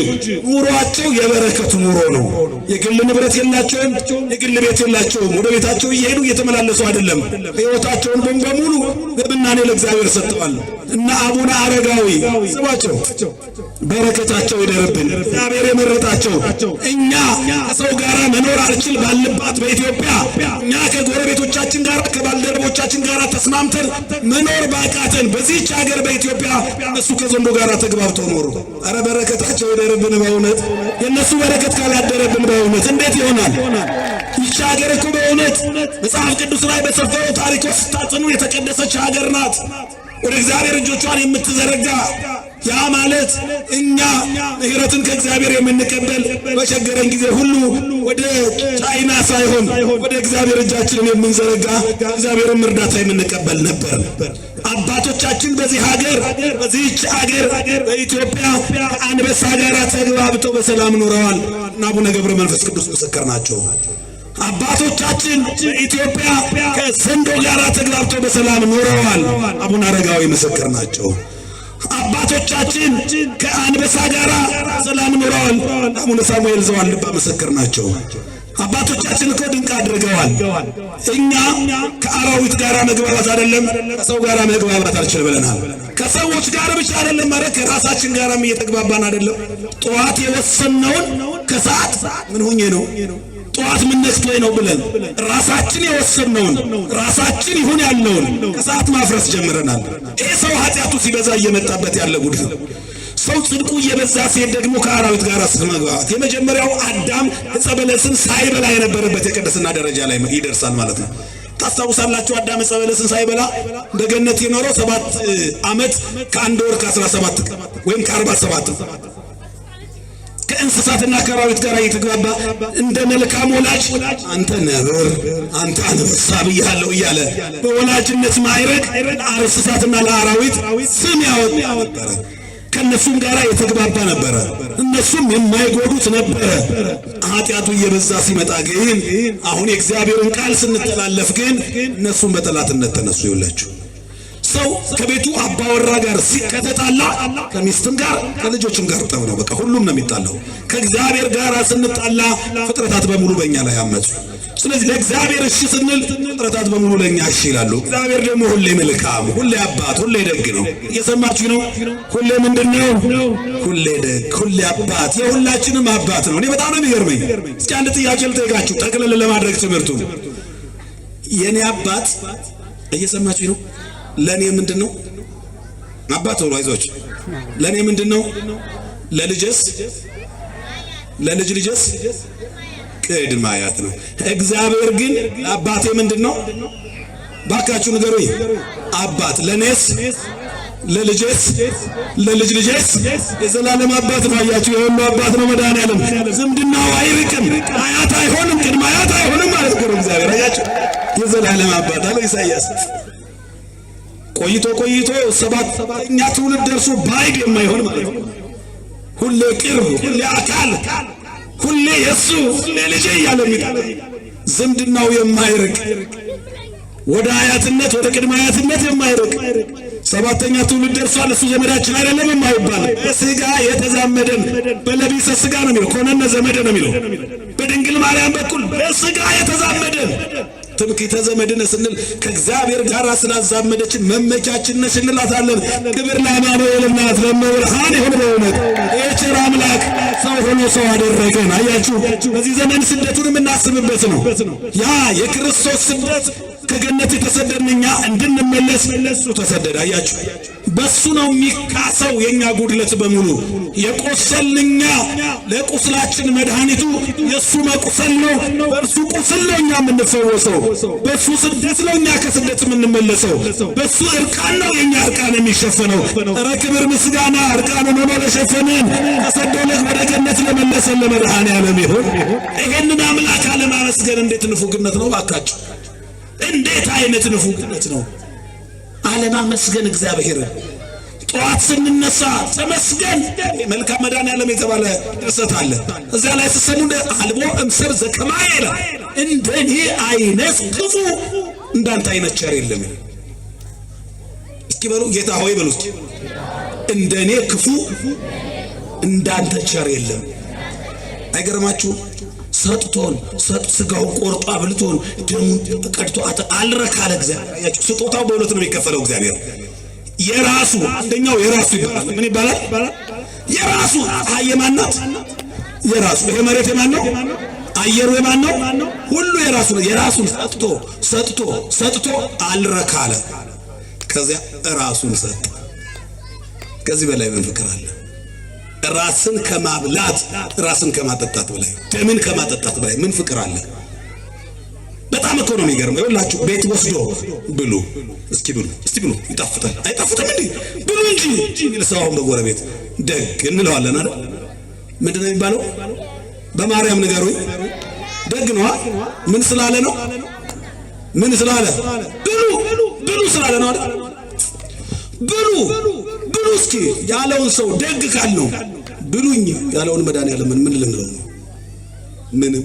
ኑሯቸው የበረከቱ ኑሮ ነው። የግል ንብረት የላቸውም፣ የግል ቤት የላቸውም። ወደ ቤታቸው እየሄዱ እየተመላለሱ አይደለም። ሕይወታቸውን በሙሉ በምናኔ ለእግዚአብሔር ሰጥተዋል። እና አቡነ አረጋዊ ስባቸው በረከታቸው ይደርብን። እግዚአብሔር የመረጣቸው እኛ ከሰው ጋር መኖር አልችል ባልባት በኢትዮጵያ እኛ ከጎረቤቶቻችን ጋር ከባልደረቦቻችን ጋር ተስማምተን መኖር ባቃተን በዚህች ሀገር በኢትዮጵያ እነሱ ከዘንዶ ጋር ተግባብተው ኖሩ። አረ በረከታቸው ይደርብን። በእውነት የነሱ በረከት ካላደረብን በእውነት እንዴት ይሆናል? ይህች ሀገር እኮ በእውነት መጽሐፍ ቅዱስ ላይ በሰፈረው ታሪክ ውስጥ ታጽኑ የተቀደሰች ሀገር ናት። ወደ እግዚአብሔር እጆቿን የምትዘረጋ ያ ማለት እኛ ምሕረትን ከእግዚአብሔር የምንቀበል በቸገረን ጊዜ ሁሉ ወደ ቻይና ሳይሆን ወደ እግዚአብሔር እጃችንን የምንዘረጋ እግዚአብሔርን እርዳታ የምንቀበል ነበር። አባቶቻችን በዚህ ሀገር በዚህች ሀገር በኢትዮጵያ ከአንበሳ ጋር ተግባብተው በሰላም ኖረዋል እና አቡነ ገብረ መንፈስ ቅዱስ ምስክር ናቸው። አባቶቻችን በኢትዮጵያ ከዘንዶ ጋር ተግባብተው በሰላም ኖረዋል። አቡነ አረጋዊ ምስክር ናቸው። አባቶቻችን ከአንበሳ ጋር ሰላም ኖረዋል። አቡነ ሳሙኤል ዘዋልድባ ምስክር ናቸው። አባቶቻችን እኮ ድንቅ አድርገዋል። እኛ ከአራዊት ጋር መግባባት አይደለም ከሰው ጋር መግባባት አልችል ብለናል። ከሰዎች ጋር ብቻ አይደለም ማለት ከራሳችን ጋርም እየተግባባን አይደለም። ጠዋት የወሰነውን ከሰዓት ምን ሆኜ ነው ጠዋት ምን ነክቶኝ ነው ብለን ራሳችን የወሰነውን ራሳችን ይሁን ያለውን ከሰዓት ማፍረስ ጀምረናል። ይሄ ሰው ኃጢአቱ ሲበዛ እየመጣበት ያለ ጉድ ነው። ሰው ጽድቁ እየበዛ ሲሄድ ደግሞ ከአራዊት ጋር መግባባት የመጀመሪያው አዳም ዕፀ በለስን ሳይበላ የነበረበት የቅድስና ደረጃ ላይ ይደርሳል ማለት ነው። ታስታውሳላችሁ? አዳም ዕፀ በለስን ሳይበላ በገነት የኖረው 7 ዓመት ከ1 ወር ከ17 ወይም ከ47 ከእንስሳትና ከአራዊት ጋር እየተግባባ እንደ መልካም ወላጅ አንተ ነብር አንተ አንበሳ ብያለሁ እያለ በወላጅነት ማዕረግ ለእንስሳትና ለአራዊት ስም ያወጣ ነበረ። ከነሱም ጋር የተግባባ ነበረ። እነሱም የማይጎዱት ነበረ። ኃጢአቱ እየበዛ ሲመጣ ግን አሁን የእግዚአብሔርን ቃል ስንተላለፍ ግን እነሱም በጠላትነት ተነሱ። ይውላችሁ ሰው ከቤቱ አባወራ ጋር ከተጣላ ከሚስትም ጋር ከልጆችም ጋር ጠብ ነው። በቃ ሁሉም ነው የሚጣላው። ከእግዚአብሔር ጋር ስንጣላ ፍጥረታት በሙሉ በእኛ ላይ አመፁ። ስለዚህ ለእግዚአብሔር እሺ ስንል ፍጥረታት በሙሉ ለእኛ እሺ ይላሉ። እግዚአብሔር ደግሞ ሁሌ መልካም፣ ሁሌ አባት፣ ሁሌ ደግ ነው። እየሰማችሁ ነው? ሁሌ ምንድነው? ሁሌ ደግ፣ ሁሌ አባት፣ የሁላችንም አባት ነው። እኔ በጣም ነው የሚገርመኝ። እስኪ አንድ ጥያቄ ልጠይቃችሁ ጠቅለል ለማድረግ ትምህርቱን። የኔ አባት እየሰማችሁ ነው? ለኔ ምንድነው? አባት ነው። አይዞች፣ ለኔ ምንድነው? ለልጅስ ቅድመ አያት ነው። እግዚአብሔር ግን አባቴ ምንድነው? ባካችሁ ንገሩኝ። አባት ለኔስ፣ ለልጅስ፣ ለልጅ ልጅስ የዘላለም አባት ነው። አያችሁ፣ የሁሉ አባት ነው መድኃኒዓለም። ዝምድናው አይርቅም፣ አያት አይሆንም፣ ቅድመ አያት አይሆንም ማለት ነው እግዚአብሔር። አያችሁ፣ የዘላለም አባት አለ ኢሳይያስ። ቆይቶ ሰባተኛ ትውልድ ደርሶ ባይድ የማይሆን ማለት ነው። ሁሌ ቅርብ፣ ሁሌ አካል፣ ሁሌ የሱ፣ ሁሌ ልጅ እያለ የሚጣል ዝምድናው የማይርቅ ወደ አያትነት ወደ ቅድመ አያትነት የማይርቅ ሰባተኛ ትውልድ ደርሷል። እሱ ዘመዳችን አይደለም የማይባል በስጋ የተዛመደን በለቢሰ ስጋ ነው የሚለው፣ ኮነነ ዘመደ ነው የሚለው። በድንግል ማርያም በኩል በስጋ የተዛመደን ትምክህተ ዘመድነ ስንል ከእግዚአብሔር ጋር ስላዛመደችን መመኪያችን ነሽ እንላታለን። ክብር ለአማኑኤል እናት ለመብርሃን ይሁን። በእውነት የቸር አምላክ ሰው ሆኖ ሰው አደረገን። አያችሁ፣ በዚህ ዘመን ስደቱን የምናስብበት ነው። ያ የክርስቶስ ስደት ከገነት የተሰደድን እኛ እንድንመለስ እሱ ተሰደደ። አያችሁ፣ በሱ ነው የሚካሰው የኛ ጉድለት በሙሉ። የቆሰልኛ ለቁስላችን መድኃኒቱ የሱ መቁሰል ነው። በእርሱ ቁስል ነው እኛ የምንፈወሰው። በሱ ስደት ነው እኛ ከስደት የምንመለሰው። በሱ እርቃን ነው የኛ እርቃን የሚሸፈነው። ኧረ ክብር ምስጋና እርቃኑን ሆኖ ለሸፈነን ተሰዶለት ወደ ገነት ለመለሰን ለመድኃኔዓለም ይሁን። ይሄንን አምላክ አለማመስገን እንዴት ንፉግነት ነው ባካችሁ! እንዴት አይነት ንፉግነት ነው አለማመስገን እግዚአብሔርን። ጠዋት ስንነሳ ተመስገን መልካም መድኃኔዓለም የተባለ ድርሰት አለ። እዚያ ላይ ተሰሙ አልቦ እምሰር ዘከማየ ይላል። እንደኔ አይነት ክፉ እንዳንተ አይነት ቸር የለም። እስኪ በሉ ጌታ ሆይ በሉ እስኪ እንደኔ ክፉ እንዳንተ ቸር የለም። አይገርማችሁ? ሰጥቶን ስጋውን ቆርጦ አብልቶን ደሙን ቀድቶ አልረካለ እግዚአብሔር። አያችሁ፣ ስጦታው በሁለት ነው የሚከፈለው እግዚአብሔር። የራሱ አንደኛው የራሱ ይባላል። ምን ይባላል? የራሱ የማን ናት? የራሱ። ይሄ መሬት የማን ነው? አየሩ የማን ነው? ሁሉ የራሱ ነው። የራሱን ሰጥቶ አልረካለ። ከዚያ ራሱን ሰጠ። ከዚህ በላይ ምን ፍቅር አለ? ራስን ከማብላት ራስን ከማጠጣት በላይ ደምን ከማጠጣት በላይ ምን ፍቅር አለ? በጣም እኮ ነው የሚገርመው። ይኸውላችሁ ቤት ወስዶ ብሉ፣ እስኪ ብሉ፣ ይጣፍጣል አይጣፍጥም እንዴ? ብሉ እንጂ ይልሳውን በጎረቤት ደግ እንለዋለን አይደል? ምንድነው የሚባለው? በማርያም ንገሩኝ። ደግ ነው። ምን ስላለ ነው? ምን ስላለ? ብሉ ስላለ ነው አይደል? ብሉ እስኪ ያለውን ሰው ደግ ካልነው ብሉኝ ያለውን መድኃኔዓለም ምን ልንለው ነው? ምንም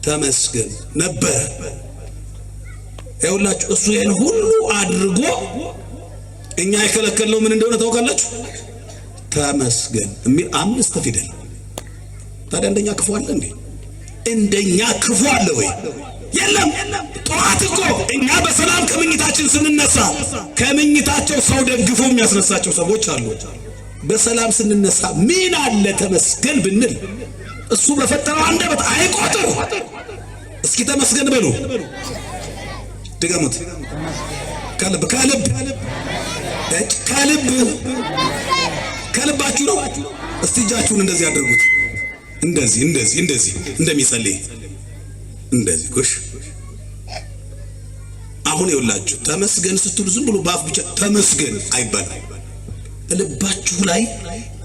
ተመስገን ነበር። ይኸውላችሁ እሱ ይሄን ሁሉ አድርጎ እኛ የከለከልነው ምን እንደሆነ ታውቃላችሁ? ተመስገን የሚል 5 ፊደል። ታዲያ እንደኛ ክፉ አለ እንዴ? እንደኛ ክፉ አለ ወይ? የለም። ጠዋት እኮ እኛ በሰላም ከመኝታችን ስንነሳ ከምኝታቸው ሰው ደግፎ የሚያስነሳቸው ሰዎች አሉ። በሰላም ስንነሳ ምን አለ ተመስገን ብንል እሱ በፈጠረው አንደበት አይቆጥር። እስኪ ተመስገን በሉ፣ ድገሙት። ከልባችሁ ነው። እስቲ እጃችሁን እንደዚህ አድርጉት። እንደዚህ እንደሚጸልይ እንደዚህ ጎሽ። አሁን ይኸውላችሁ ተመስገን ስትሉ ዝም ብሎ ባፍ ብቻ ተመስገን አይባልም። ልባችሁ ላይ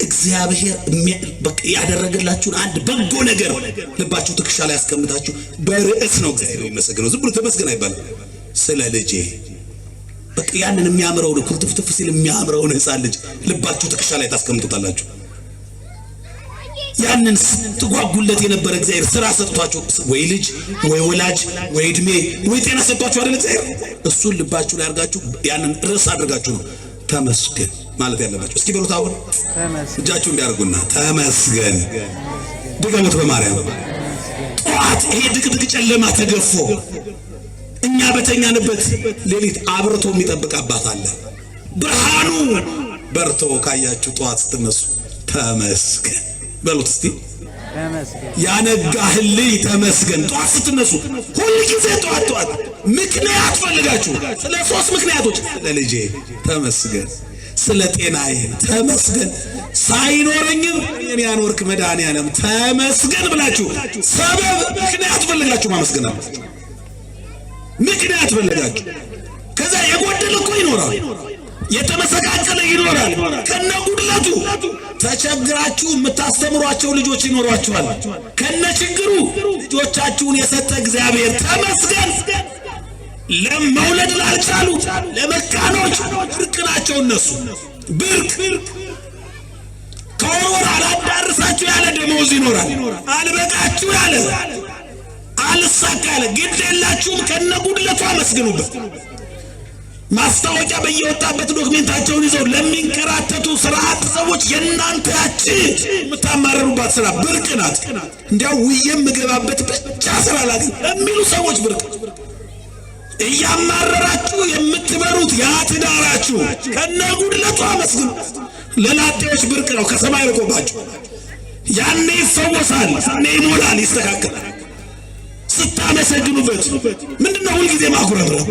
እግዚአብሔር ያደረገላችሁን አንድ በጎ ነገር ልባችሁ ትከሻ ላይ ያስቀምጣችሁ በርዕስ ነው እግዚአብሔር የሚመሰገነው። ዝም ብሎ ተመስገን አይባልም። ስለ ልጄ በቃ ያንን የሚያምረውን ኩርትፍትፍ ሲል የሚያምረውን ሕፃን ልጅ ልባችሁ ትከሻ ላይ ታስቀምጡታላችሁ። ያንን ትጓጉለት የነበረ እግዚአብሔር ስራ ሰጥቷችሁ ወይ ልጅ ወይ ወላጅ ወይ እድሜ ወይ ጤና ሰጥቷችሁ አይደል እግዚአብሔር እሱን ልባችሁ ላይ አድርጋችሁ ያንን ርዕስ አድርጋችሁ ነው ተመስገን ማለት ያለባችሁ። እስኪ በሉት አሁን እጃችሁ እንዲያርጉና ተመስገን ድገሙት በማርያም። ጠዋት ይሄ ድቅድቅ ጨለማ ተገፎ እኛ በተኛንበት ሌሊት አብርቶ የሚጠብቅ አባት አለ። ብርሃኑ በርቶ ካያችሁ ጠዋት ስትነሱ ተመስገን በሉት እስቲ። ያነጋህልኝ ተመስገን። ጠዋት ስትነሱ ሁሉ ጊዜ ጠዋት ምክንያት ፈልጋችሁ ስለ 3 ምክንያቶች ለልጄ ተመስገን፣ ስለ ጤናዬ ተመስገን፣ ሳይኖረኝም እኔን ያኖርክ መድኃኒዓለም ተመስገን ብላችሁ ሰበብ ምክንያት ፈልጋችሁ ማመስገን አለባችሁ። ምክንያት ፈልጋችሁ ከዛ የጎደለ እኮ ይኖራል፣ የተመሰቃቀለ ይኖራል። ከነ ጉድለቱ ተቸግራችሁ የምታስተምሯቸው ልጆች ይኖሯችኋል። ከነ ችግሩ ልጆቻችሁን የሰጠ እግዚአብሔር ተመስገን። ለመውለድ ላልቻሉ ለመካኖች ብርቅ ናቸው እነሱ ብርቅ። ከወር አላዳርሳችሁ ያለ ደመወዝ ይኖራል፣ አልበቃችሁ ያለ አልሳካ ያለ ግድ የላችሁም። ከነ ጉድለቱ አመስግኑበት። ማስታወቂያ በየወጣበት ዶክሜንታቸውን ይዘው ለሚንከራተቱ ስርዓት ሰዎች የእናንተ ያቺ የምታማረሩባት ስራ ብርቅ ናት። እንዲያው ውዬም ምገባበት ብቻ ስራ ላገኝ የሚሉ ሰዎች ብርቅ። እያማረራችሁ የምትበሩት ያ ትዳራችሁ ከነ ጉድለቱ አመስግኑ። ለላጤዎች ብርቅ ነው፣ ከሰማይ ልቆባችሁ። ያኔ ይፈወሳል፣ ያኔ ይሞላል፣ ይስተካከላል ስታመሰግኑበት። ምንድነው ሁልጊዜ ማጉረምረም?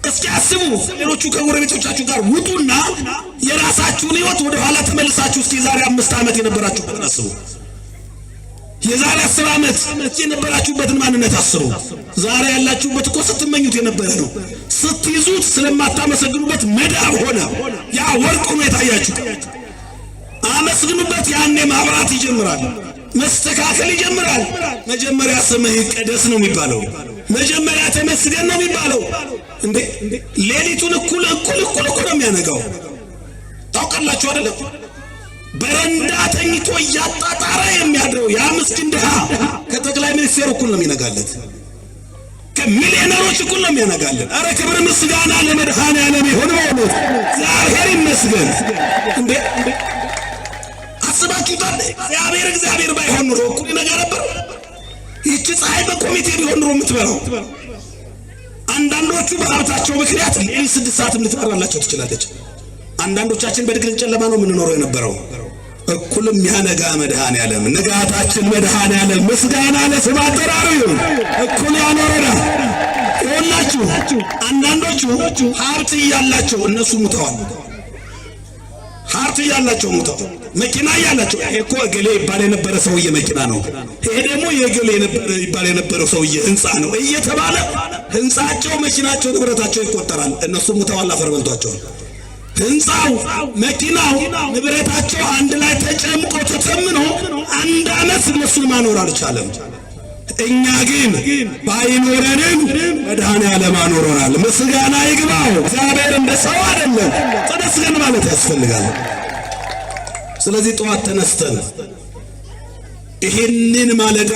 እስኪ አስቡ። ሌሎቹ ከጎረቤቶቻችሁ ጋር ውጡና የራሳችሁን ህይወት ወደ ኋላ ተመልሳችሁ እስኪ ዛሬ 5 ዓመት የነበራችሁበትን አስቡ። የዛሬ 10 ዓመት የነበራችሁበትን ማንነት አስቡ። ዛሬ ያላችሁበት እኮ ስትመኙት የነበረ ነው። ስትይዙት ስለማታመሰግኑበት መዳብ ሆነ። ያ ወርቅ ሆኖ የታያችሁ አመስግኑበት። ያኔ ማብራት ይጀምራል፣ መስተካከል ይጀምራል። መጀመሪያ ስምህ ይቀደስ ነው የሚባለው። መጀመሪያ ተመስገን ነው የሚባለው። እንዴ ሌሊቱን እኩል ነው የሚያነጋው። ታውቃላችሁ አይደለም? በረንዳ ተኝቶ እያጣጣረ የሚያድረው ያ ምስኪን ድሃ ከጠቅላይ ሚኒስቴር እኩል ነው የሚነጋለት፣ ከሚሊዮነሮች እኩል ነው የሚያነጋለት። አረ ክብር ምስጋና ለመድኃኔዓለም ይሁን በእውነት እግዚአብሔር ይመስገን። እንዴ አስባችሁታል? እግዚአብሔር ባይሆን ኑሮ እኩል ይነጋ ነበር። ይህች ፀሐይ በኮሚቴ ቢሆን ኑሮ የምትበራው። አንዳንዶቹ በሀብታቸው ምክንያት ሌሊት 6 ሰዓትም ልትበራላቸው ትችላለች። አንዳንዶቻችን በድቅድቅ ጨለማ ነው የምንኖረው የነበረው። እኩልም ያነጋ መድኃኔዓለም ንጋታችን መድኃኔዓለም ምስጋና ለስም አጠራሩ ይሁን። እኩል ያኖረናል። ይኸውላችሁ አንዳንዶቹ ሀብት እያላቸው እነሱ ሙተዋል። ሀብት እያላቸው ሙተው መኪና እያላቸው ይሄ እኮ እገሌ ይባል የነበረ ሰውዬ መኪና ነው፣ ይሄ ደግሞ የእገሌ ይባል የነበረው ሰውዬ ህንፃ ነው እየተባለ ህንፃቸው፣ መኪናቸው፣ ንብረታቸው ይቆጠራል። እነሱ ሙተዋል፣ አፈር በልቷቸዋል። ህንፃው፣ መኪናው፣ ንብረታቸው አንድ ላይ ተጨምቆ ተተምኖ 1 ዓመት እነሱን ማኖር አልቻለም። እኛ ግን ባይኖረንም መድኃኔዓለም አኖረናል። ምስጋና ይግባው። እግዚአብሔር እንደ ሰው አይደለም። ተመስገን ማለት ያስፈልጋል። ስለዚህ ጠዋት ተነስተን ይሄንን ማለዳ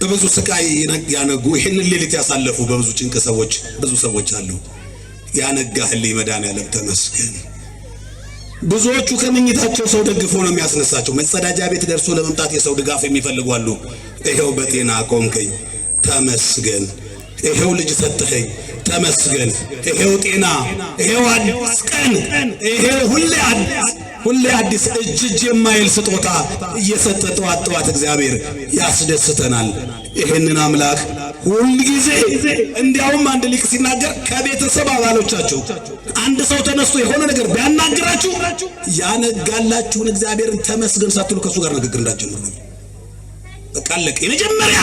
በብዙ ስቃይ ያነጉ ይሄንን ሌሊት ያሳለፉ በብዙ ጭንቅ ሰዎች ብዙ ሰዎች አሉ። ያነጋህልኝ መድኃኔዓለም ተመስገን። ብዙዎቹ ከመኝታቸው ሰው ደግፎ ነው የሚያስነሳቸው። መጸዳጃ ቤት ደርሶ ለመምጣት የሰው ድጋፍ የሚፈልጉ አሉ። ይሄው በጤና ቆምከኝ ተመስገን፣ ይሄው ልጅ ሰጠኸኝ ተመስገን፣ ይሄው ጤና፣ ይሄው አዲስ ቀን፣ ይሄው ሁሌ አዲስ እጅ የማይል ስጦታ እየሰጠ ጠዋት እግዚአብሔር ያስደስተናል። ይሄንን አምላክ ሁል ጊዜ እንዲያውም አንድ ሊቅ ሲናገር ከቤተሰብ አባሎቻችሁ አንድ ሰው ተነስቶ የሆነ ነገር ቢያናግራችሁ ያነጋላችሁን እግዚአብሔርን ተመስገን ሳትሉ ከሱ ጋር ንግግር እንዳትጀምሩ። በቃ አለቀ። የመጀመሪያ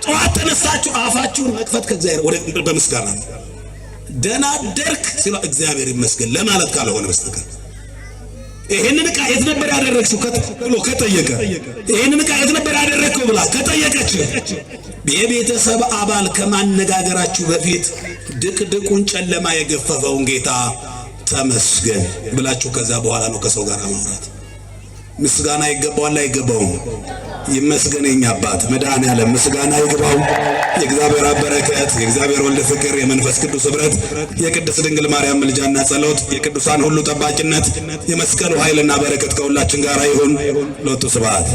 ጠዋት ተነሳችሁ አፋችሁን መክፈት ከእግዚአብሔር ወደ በምስጋና ነው። ደህና አደርክ ሲሉ እግዚአብሔር ይመስገን ለማለት ካልሆነ በስተቀር ይሄንን ዕቃ የት ነበር ያደረግሽው ብሎ ከጠየቀ፣ ይሄንን ዕቃ የት ነበር ያደረግከው ብላ ከጠየቀች፣ የቤተሰብ አባል ከማነጋገራችሁ በፊት ድቅድቁን ጨለማ የገፈፈውን ጌታ ተመስገን ብላችሁ ከዛ በኋላ ነው ከሰው ጋር ማውራት። ምስጋና ይገባዋል አይገባውም? ይመስገነኝ አባት መድኃኔዓለም ምስጋና ይግባው። የእግዚአብሔር በረከት፣ የእግዚአብሔር ወልድ ፍቅር፣ የመንፈስ ቅዱስ ኅብረት፣ የቅድስት ድንግል ማርያም ምልጃና ጸሎት፣ የቅዱሳን ሁሉ ጠባቂነት፣ የመስቀሉ ኃይልና በረከት ከሁላችን ጋር ይሁን። ሎቱ ስብሐት